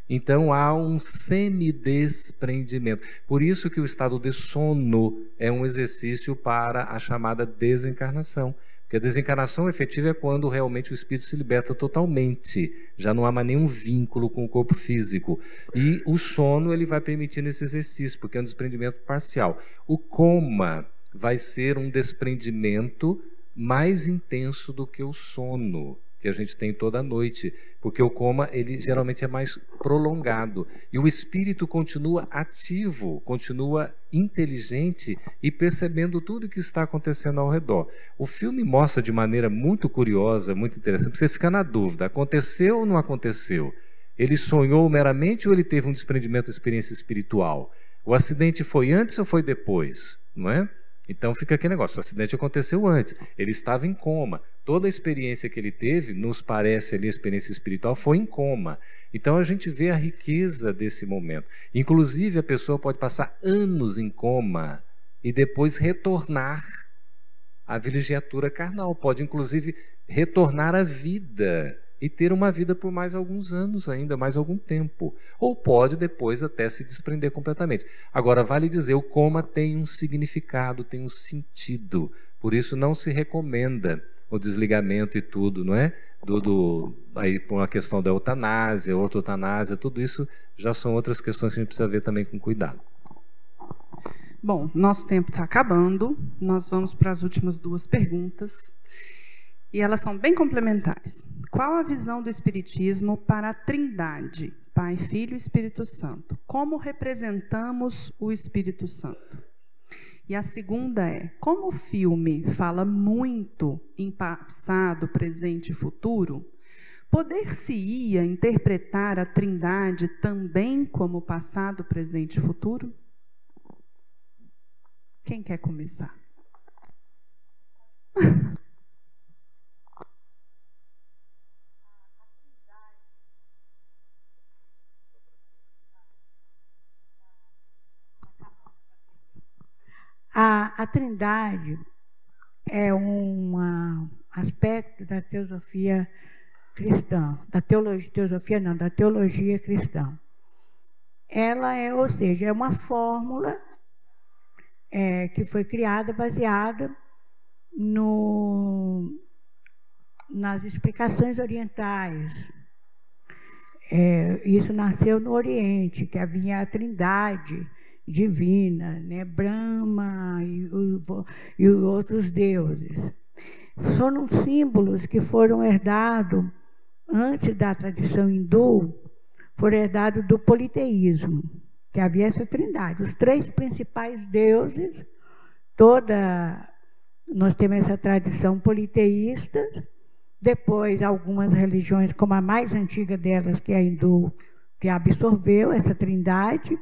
Então há um semidesprendimento. Por isso que o estado de sono é um exercício para a chamada desencarnação. Porque Porque a desencarnação efetiva é quando realmente o espírito se liberta totalmente, já não há mais nenhum vínculo com o corpo físico. E o sono ele vai permitindo esse exercício, porque é um desprendimento parcial. O coma vai ser um desprendimento mais intenso do que o sono que a gente tem toda noite, porque o coma ele geralmente é mais prolongado e o espírito continua ativo, continua inteligente e percebendo tudo que está acontecendo ao redor. O filme mostra de maneira muito curiosa, muito interessante, porque você fica na dúvida, aconteceu ou não aconteceu? Ele sonhou meramente ou ele teve um desprendimento de experiência espiritual? O acidente foi antes ou foi depois? Não é? Então fica aquele negócio, o acidente aconteceu antes, ele estava em coma, toda a experiência que ele teve, nos parece ali a experiência espiritual, foi em coma. Então a gente vê a riqueza desse momento. Inclusive a pessoa pode passar anos em coma e depois retornar à vilegiatura carnal, pode inclusive retornar à vida e ter uma vida por mais alguns anos ainda, mais algum tempo. Ou pode depois até se desprender completamente. Agora, vale dizer, o coma tem um significado, tem um sentido. Por isso não se recomenda o desligamento e tudo, não é? Aí com a questão da eutanásia, ortotanásia, tudo isso já são outras questões que a gente precisa ver também com cuidado. Bom, nosso tempo está acabando. Nós vamos para as últimas duas perguntas. E elas são bem complementares. Qual a visão do Espiritismo para a Trindade, Pai, Filho e Espírito Santo? Como representamos o Espírito Santo? E a segunda é, como o filme fala muito em passado, presente e futuro, poder-se-ia interpretar a Trindade também como passado, presente e futuro? Quem quer começar? A Trindade é um aspecto da teosofia cristã, da teologia cristã. Ela é, ou seja, é uma fórmula que foi criada baseada nas explicações orientais. Isso nasceu no Oriente, que havia a Trindade divina, né? Brahma e outros deuses. Foram símbolos que foram herdados antes da tradição hindu, foram herdados do politeísmo, que havia essa trindade. Os três principais deuses, nós temos essa tradição politeísta, depois algumas religiões, como a mais antiga delas, que é a hindu, que absorveu essa trindade.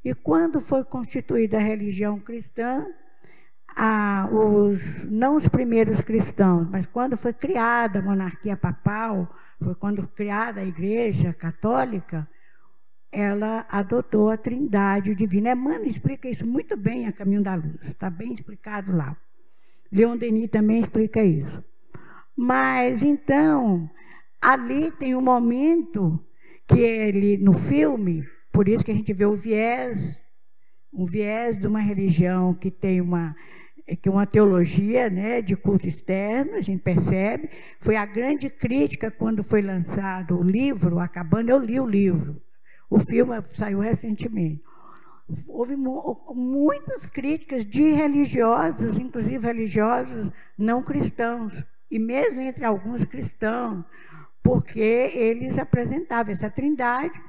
E quando foi constituída a religião cristã, não os primeiros cristãos, mas quando foi criada a monarquia papal, foi quando criada a Igreja Católica, ela adotou a Trindade divina. Emmanuel explica isso muito bem a Caminho da Luz, está bem explicado lá. Leon Denis também explica isso. Mas, então, ali tem um momento que ele, no filme, por isso que a gente vê um viés de uma religião que tem uma teologia, né, de culto externo, a gente percebe. Foi a grande crítica quando foi lançado o livro, acabando, eu li o livro. O filme saiu recentemente. Houve muitas críticas de religiosos, inclusive religiosos não cristãos, e mesmo entre alguns cristãos, porque eles apresentavam essa trindade.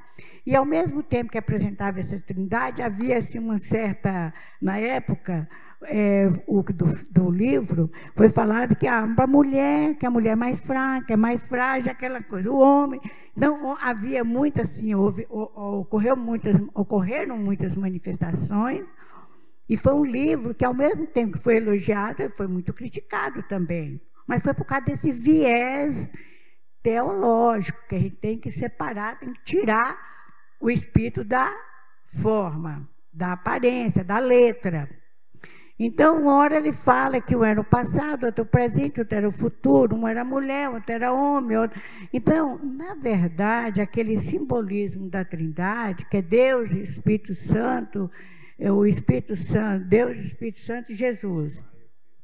E, ao mesmo tempo que apresentava essa trindade, havia assim, uma certa... Na época do livro, foi falado que a mulher é mais fraca, é mais frágil, aquela coisa. O homem... Então, havia muito assim, ocorreram muitas manifestações, e foi um livro que, ao mesmo tempo que foi elogiado, foi muito criticado também. Mas foi por causa desse viés teológico, que a gente tem que separar, tem que tirar o espírito da forma, da aparência, da letra. Então, uma hora ele fala que um era o passado, outro o presente, outro era o futuro, um era mulher, outro era homem. Então, na verdade, aquele simbolismo da Trindade, que é Deus e Espírito Santo, o Espírito Santo, Deus, Espírito Santo e Jesus.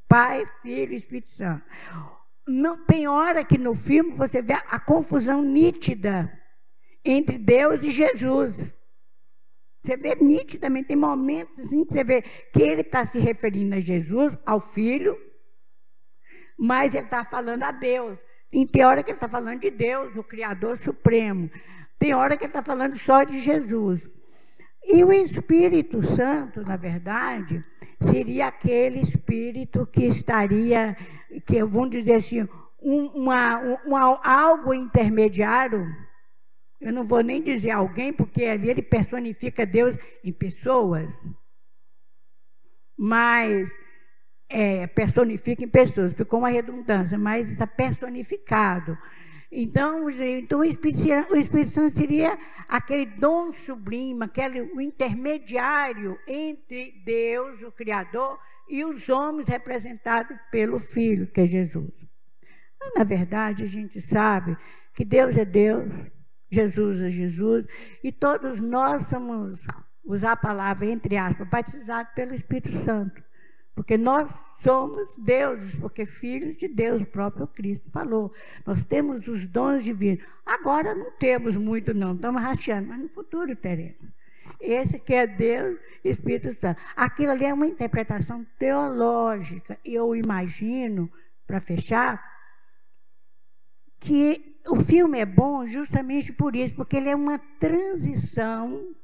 Pai, Filho e Espírito Santo. Não, tem hora que no filme você vê a confusão nítida entre Deus e Jesus. Você vê nitidamente, tem momentos assim que você vê que ele está se referindo a Jesus, ao Filho, mas ele está falando a Deus. E tem hora que ele está falando de Deus, o Criador Supremo. Tem hora que ele está falando só de Jesus. E o Espírito Santo, na verdade, seria aquele Espírito que estaria, que vamos dizer assim, algo intermediário. Eu não vou nem dizer alguém, porque ali ele personifica Deus em pessoas. Mas personifica em pessoas, ficou uma redundância, mas está personificado. Então o Espírito Santo seria aquele dom sublime, o intermediário entre Deus, o Criador, e os homens representados pelo Filho, que é Jesus. Mas, na verdade, a gente sabe que Deus é Deus, Jesus é Jesus, e todos nós somos, usar a palavra entre aspas, batizados pelo Espírito Santo. Porque nós somos deuses, porque filhos de Deus, o próprio Cristo falou. Nós temos os dons divinos. Agora não temos muito não, estamos rachando, mas no futuro teremos. Esse que é Deus, Espírito Santo. Aquilo ali é uma interpretação teológica. E eu imagino, para fechar, que o filme é bom justamente por isso, porque ele é uma transição.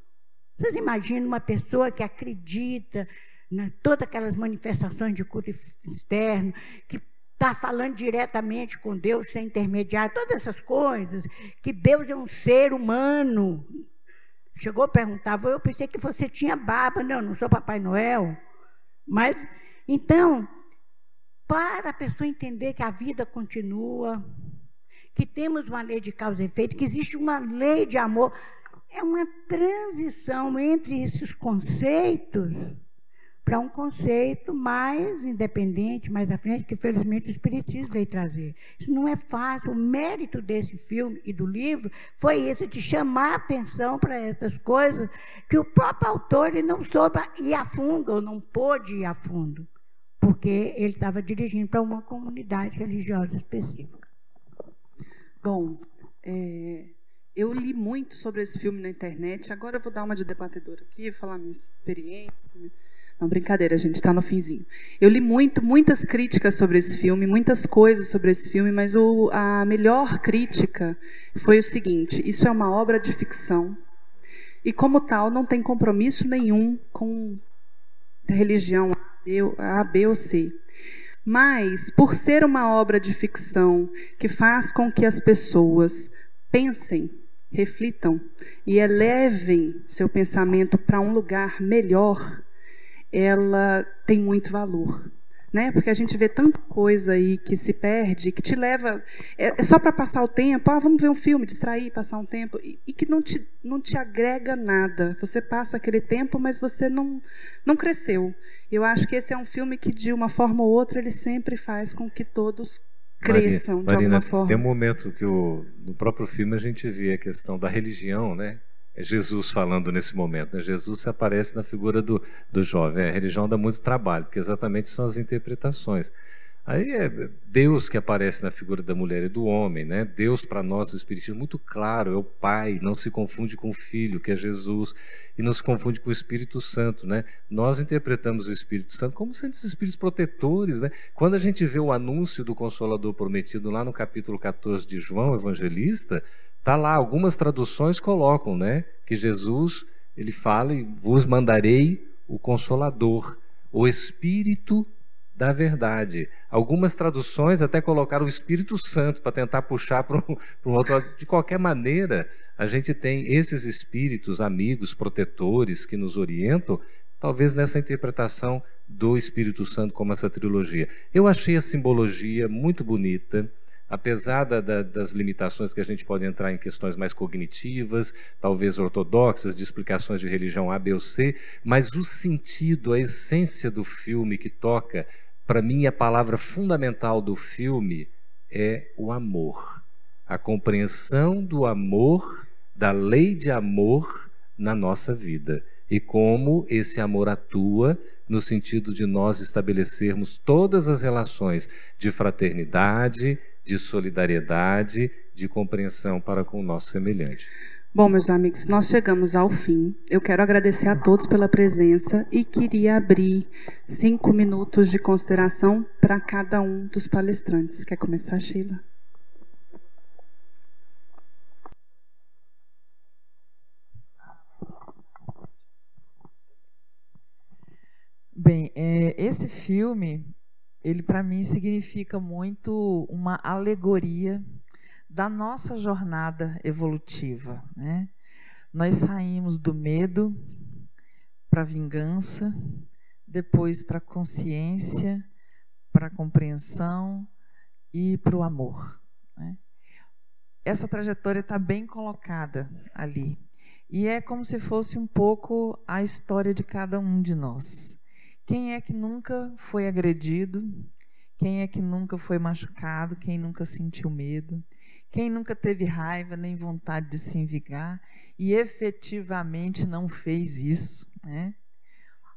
Vocês imaginam uma pessoa que acredita todas aquelas manifestações de culto externo, que está falando diretamente com Deus, sem intermediário, todas essas coisas, que Deus é um ser humano. Chegou a perguntar, eu pensei que você tinha barba. Não sou Papai Noel. Mas, então, para a pessoa entender que a vida continua, que temos uma lei de causa e efeito, que existe uma lei de amor, é uma transição entre esses conceitos para um conceito mais independente, mais à frente, que felizmente o Espiritismo veio trazer. Isso não é fácil. O mérito desse filme e do livro foi esse, de chamar a atenção para essas coisas que o próprio autor ele não soube ir a fundo, ou não pôde ir a fundo, porque ele estava dirigindo para uma comunidade religiosa específica. Bom, eu li muito sobre esse filme na internet. Agora eu vou dar uma de debatedora aqui, falar minha experiência. Não, brincadeira, gente, está no finzinho. Eu li muitas críticas sobre esse filme, muitas coisas sobre esse filme, mas a melhor crítica foi o seguinte: isso é uma obra de ficção e, como tal, não tem compromisso nenhum com religião A, B ou C. Mas, por ser uma obra de ficção que faz com que as pessoas pensem, reflitam e elevem seu pensamento para um lugar melhor, ela tem muito valor, né? Porque a gente vê tanta coisa aí que se perde, que te leva... É só para passar o tempo, vamos ver um filme, distrair, passar um tempo, e que não te agrega nada. Você passa aquele tempo, mas você não cresceu. Eu acho que esse é um filme que, de uma forma ou outra, ele sempre faz com que todos cresçam, de alguma forma. Tem um momento que no próprio filme a gente vê a questão da religião, né? É Jesus falando nesse momento, né? Jesus se aparece na figura do jovem. A religião dá muito trabalho, porque exatamente são as interpretações. Aí é Deus que aparece na figura da mulher e do homem, né? Deus, para nós, o Espiritismo, muito claro, é o Pai, não se confunde com o Filho, que é Jesus, e não se confunde com o Espírito Santo, né? Nós interpretamos o Espírito Santo como sendo esses espíritos protetores, né? Quando a gente vê o anúncio do Consolador prometido lá no capítulo 14 de João Evangelista, está lá, algumas traduções colocam, né, que Jesus, ele fala, e vos mandarei o Consolador, o Espírito da verdade. Algumas traduções até colocaram o Espírito Santo para tentar puxar para um outro lado. De qualquer maneira, a gente tem esses espíritos, amigos, protetores que nos orientam, talvez nessa interpretação do Espírito Santo como essa trilogia. Eu achei a simbologia muito bonita, apesar das limitações que a gente pode entrar em questões mais cognitivas, talvez ortodoxas, de explicações de religião A, B ou C, mas o sentido, a essência do filme que toca, para mim a palavra fundamental do filme é o amor. A compreensão do amor, da lei de amor na nossa vida. E como esse amor atua no sentido de nós estabelecermos todas as relações de fraternidade, de solidariedade, de compreensão para com o nosso semelhante. Bom, meus amigos, nós chegamos ao fim. Eu quero agradecer a todos pela presença e queria abrir 5 minutos de consideração para cada um dos palestrantes. Quer começar, Sheila? Bem, esse filme, ele para mim significa muito uma alegoria da nossa jornada evolutiva, né? Nós saímos do medo para a vingança, depois para a consciência, para a compreensão e para o amor, né? Essa trajetória está bem colocada ali. E é como se fosse um pouco a história de cada um de nós. Quem é que nunca foi agredido? Quem é que nunca foi machucado? Quem nunca sentiu medo? Quem nunca teve raiva nem vontade de se vingar e efetivamente não fez isso, né?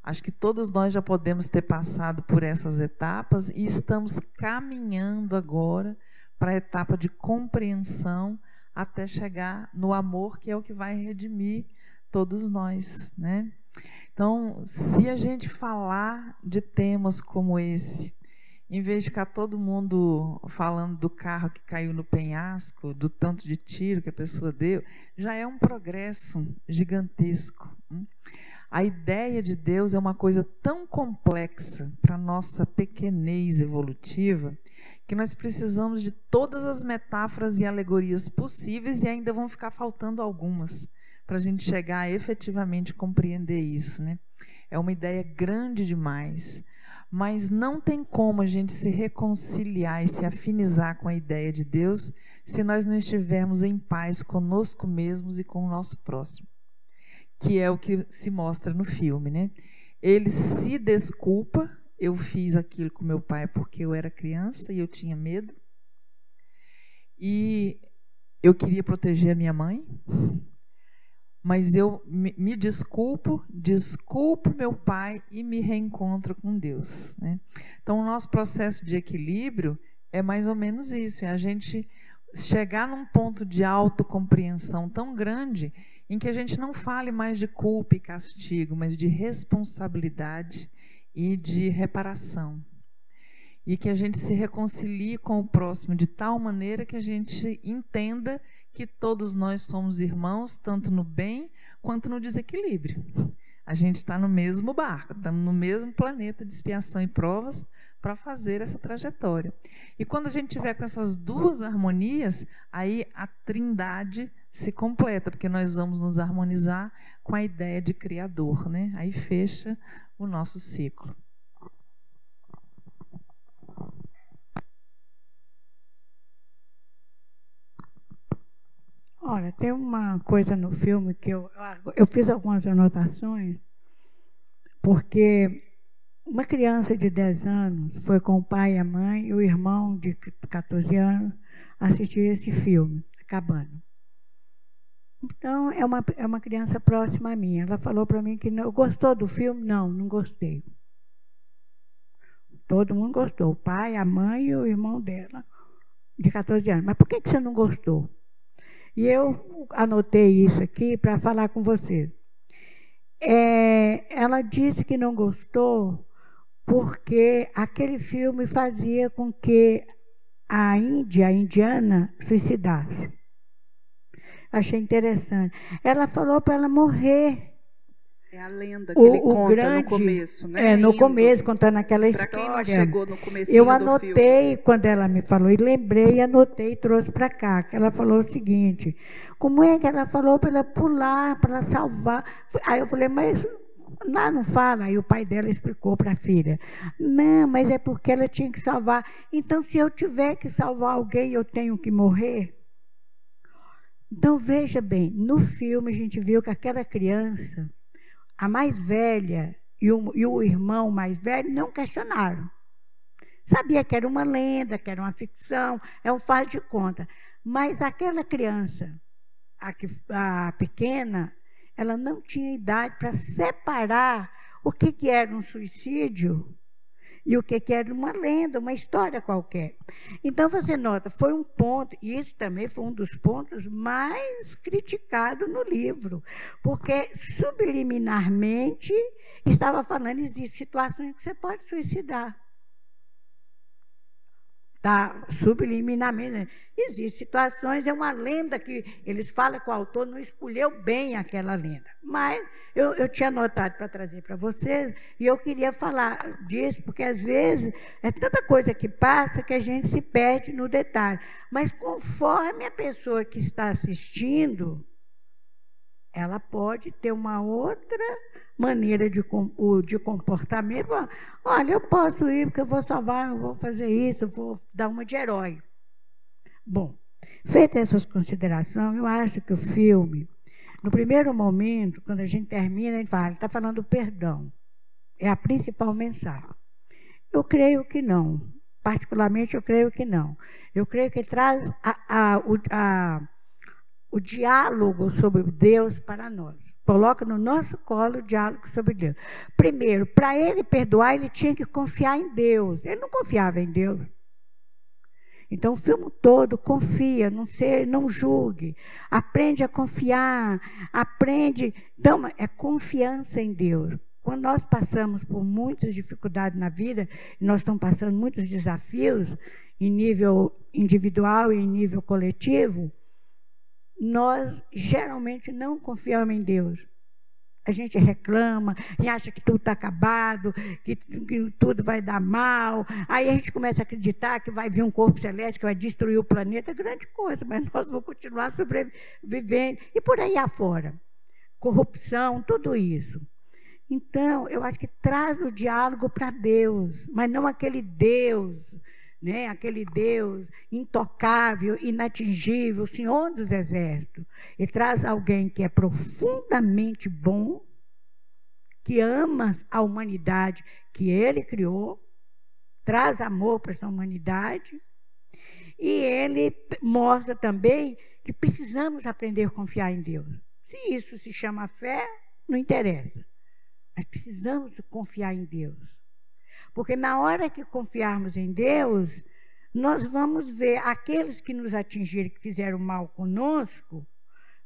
Acho que todos nós já podemos ter passado por essas etapas e estamos caminhando agora para a etapa de compreensão até chegar no amor, que é o que vai redimir todos nós, né? Então, se a gente falar de temas como esse, em vez de ficar todo mundo falando do carro que caiu no penhasco, do tanto de tiro que a pessoa deu, já é um progresso gigantesco. A ideia de Deus é uma coisa tão complexa para a nossa pequenez evolutiva que nós precisamos de todas as metáforas e alegorias possíveis e ainda vão ficar faltando algumas para a gente chegar a efetivamente compreender isso, né? É uma ideia grande demais. Mas não tem como a gente se reconciliar e se afinizar com a ideia de Deus se nós não estivermos em paz conosco mesmos e com o nosso próximo, que é o que se mostra no filme, né? Ele se desculpa, eu fiz aquilo com meu pai porque eu era criança e eu tinha medo, e eu queria proteger a minha mãe, mas eu me desculpo meu pai e me reencontro com Deus, né? Então, o nosso processo de equilíbrio é mais ou menos isso, é a gente chegar num ponto de autocompreensão tão grande em que a gente não fale mais de culpa e castigo, mas de responsabilidade e de reparação. E que a gente se reconcilie com o próximo de tal maneira que a gente entenda que todos nós somos irmãos, tanto no bem quanto no desequilíbrio. A gente está no mesmo barco, estamos no mesmo planeta de expiação e provas para fazer essa trajetória. E quando a gente tiver com essas duas harmonias, aí a trindade se completa, porque nós vamos nos harmonizar com a ideia de Criador, né? Aí fecha o nosso ciclo. Olha, tem uma coisa no filme que eu fiz algumas anotações, porque uma criança de 10 anos foi com o pai e a mãe e o irmão de 14 anos assistir esse filme, Cabana. Então, é uma criança próxima a mim. Ela falou para mim que não, gostou do filme? Não, não gostei. Todo mundo gostou, o pai, a mãe e o irmão dela, de 14 anos. Mas por que você não gostou? E eu anotei isso aqui para falar com você. Ela disse que não gostou porque aquele filme fazia com que a indiana, suicidasse. Achei interessante. Ela falou para ela morrer. É a lenda que ele conta no começo, né? No começo, contando aquela história. Para quem não chegou no começo do filme. Eu anotei, quando ela me falou, e lembrei, anotei e trouxe para cá, que ela falou o seguinte, como é que ela falou para ela pular, para ela salvar? Aí eu falei, mas lá não fala. Aí o pai dela explicou para a filha, não, mas é porque ela tinha que salvar. Então, se eu tiver que salvar alguém, eu tenho que morrer? Então, veja bem, no filme a gente viu que aquela criança, a mais velha e o irmão mais velho não questionaram. Sabia que era uma lenda, que era uma ficção, é um faz de conta. Mas aquela criança, a pequena, ela não tinha idade para separar o que era um suicídio e o que era uma lenda, uma história qualquer. Então, você nota, foi um ponto, e isso também foi um dos pontos mais criticados no livro, porque subliminarmente estava falando, existem situações que você pode suicidar. Tá, subliminarmente. Existem situações, é uma lenda que eles falam que o autor não escolheu bem aquela lenda. Mas eu tinha anotado para trazer para vocês, e eu queria falar disso, porque às vezes é tanta coisa que passa que a gente se perde no detalhe. Mas conforme a pessoa que está assistindo, ela pode ter uma outra maneira de comportamento. Olha, eu posso ir porque eu vou salvar, eu vou fazer isso, eu vou dar uma de herói. Bom, feitas essas considerações, eu acho que o filme, no primeiro momento, quando a gente termina, ele fala, ele está falando do perdão. É a principal mensagem. Eu creio que não. Particularmente, eu creio que não. Eu creio que traz o diálogo sobre Deus para nós. Coloca no nosso colo o diálogo sobre Deus. Primeiro, para ele perdoar, ele tinha que confiar em Deus. Ele não confiava em Deus. Então, o filme todo confia, não julgue. Aprende a confiar, aprende. Então, é confiança em Deus. Quando nós passamos por muitas dificuldades na vida, nós estamos passando muitos desafios em nível individual e em nível coletivo, nós geralmente não confiamos em Deus. A gente reclama e acha que tudo está acabado, que tudo vai dar mal. Aí a gente começa a acreditar que vai vir um corpo celeste que vai destruir o planeta. É grande coisa, mas nós vamos continuar sobrevivendo. E por aí afora. Corrupção, tudo isso. Então, eu acho que traz o diálogo para Deus, mas não aquele Deus, né? Aquele Deus intocável, inatingível, Senhor dos Exércitos. Ele traz alguém que é profundamente bom, que ama a humanidade que ele criou, traz amor para essa humanidade, e ele mostra também que precisamos aprender a confiar em Deus. Se isso se chama fé, não interessa. Mas precisamos confiar em Deus. Porque na hora que confiarmos em Deus, nós vamos ver aqueles que nos atingiram, que fizeram mal conosco,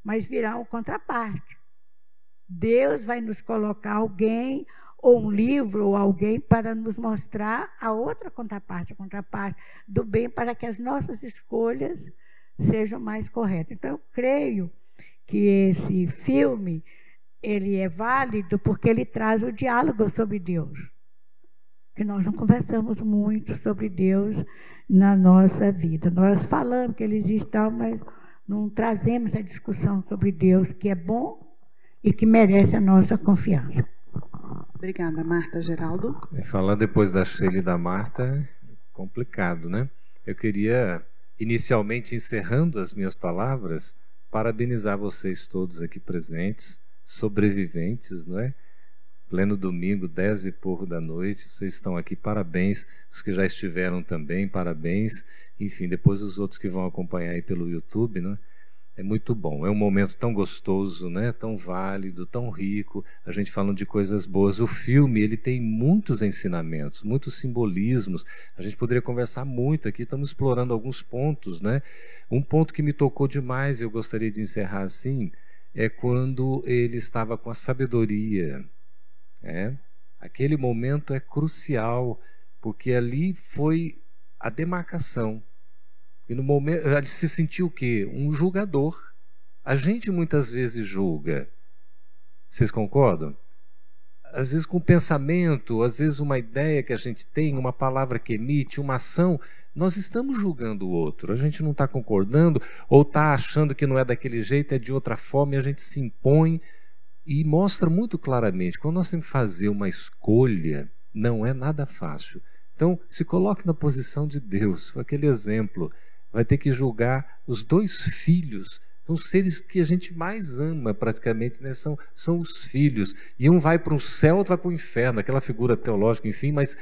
mas virão contraparte. Deus vai nos colocar alguém, ou um livro, ou alguém, para nos mostrar a outra contraparte, a contraparte do bem, para que as nossas escolhas sejam mais corretas. Então, eu creio que esse filme, ele é válido porque ele traz o diálogo sobre Deus. Que nós não conversamos muito sobre Deus na nossa vida. Nós falamos que ele existe, mas não trazemos a discussão sobre Deus, que é bom e que merece a nossa confiança. Obrigada, Marta. Geraldo? Falar depois da Sheila e da Marta é complicado, né? Eu queria, inicialmente, encerrando as minhas palavras, parabenizar vocês todos aqui presentes, sobreviventes, não é? Pleno domingo, 10 e pouco da noite, vocês estão aqui, parabéns. Os que já estiveram também, parabéns. Enfim, depois os outros que vão acompanhar aí pelo YouTube, né? É muito bom, é um momento tão gostoso, né? Tão válido, tão rico, a gente falando de coisas boas. O filme, ele tem muitos ensinamentos, muitos simbolismos. A gente poderia conversar muito aqui, estamos explorando alguns pontos, né? Um ponto que me tocou demais, eu gostaria de encerrar assim, é quando ele estava com a sabedoria. Aquele momento é crucial, porque ali foi a demarcação. E no momento ele se sentiu o quê? Um julgador. A gente muitas vezes julga. Vocês concordam? Às vezes com pensamento, às vezes uma ideia que a gente tem, uma palavra que emite, uma ação, nós estamos julgando o outro. A gente não está concordando ou está achando que não é daquele jeito, é de outra forma, e a gente se impõe. E mostra muito claramente, quando nós temos que fazer uma escolha, não é nada fácil. Então, se coloque na posição de Deus, aquele exemplo. Vai ter que julgar os 2 filhos, os seres que a gente mais ama praticamente, né? São os filhos. E um vai para o céu, outro vai para o inferno, aquela figura teológica, enfim, mas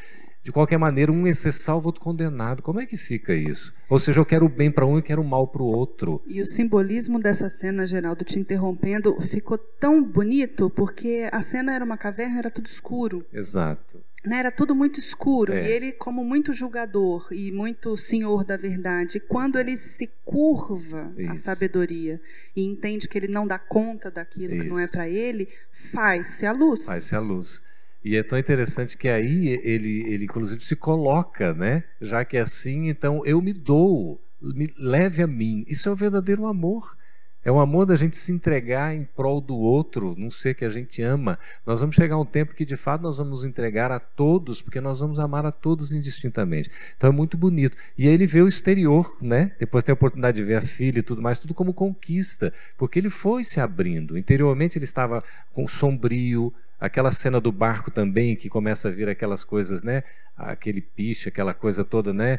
de qualquer maneira, um é ser salvo, outro condenado. Como é que fica isso? Ou seja, eu quero o bem para um e quero o mal para o outro. E o simbolismo dessa cena, Geraldo, te interrompendo, ficou tão bonito, porque a cena era uma caverna, era tudo escuro. Exato. Era tudo muito escuro, e ele, como muito julgador e muito senhor da verdade, quando ele se curva à sabedoria e entende que ele não dá conta daquilo que não é para ele, faz-se a luz. Faz-se a luz. E é tão interessante que aí ele inclusive se coloca, né? Já que é assim, então eu me dou, me leve a mim. Isso é o verdadeiro amor. É o amor da gente se entregar em prol do outro, num ser que a gente ama. Nós vamos chegar a um tempo que, de fato, nós vamos entregar a todos, porque nós vamos amar a todos indistintamente. Então é muito bonito. E aí ele vê o exterior, né? Depois tem a oportunidade de ver a filha e tudo mais, tudo como conquista, porque ele foi se abrindo. Interiormente ele estava com sombrio, aquela cena do barco também, que começa a vir aquelas coisas, né? Aquele piche, aquela coisa toda, né?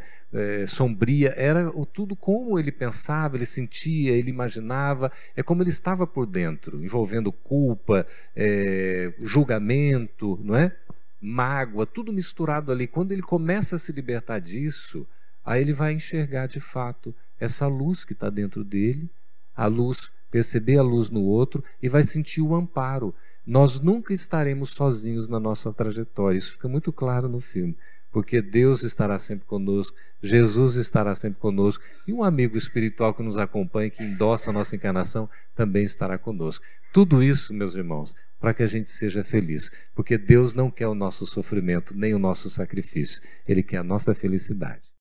Sombria, era tudo como ele pensava, ele sentia, ele imaginava, é como ele estava por dentro, envolvendo culpa, julgamento, não é? Mágoa, tudo misturado ali. Quando ele começa a se libertar disso, aí ele vai enxergar de fato essa luz que está dentro dele, a luz, perceber a luz no outro e vai sentir o amparo. Nós nunca estaremos sozinhos na nossa trajetória, isso fica muito claro no filme, porque Deus estará sempre conosco, Jesus estará sempre conosco, e um amigo espiritual que nos acompanha, que endossa a nossa encarnação, também estará conosco. Tudo isso, meus irmãos, para que a gente seja feliz, porque Deus não quer o nosso sofrimento, nem o nosso sacrifício, Ele quer a nossa felicidade.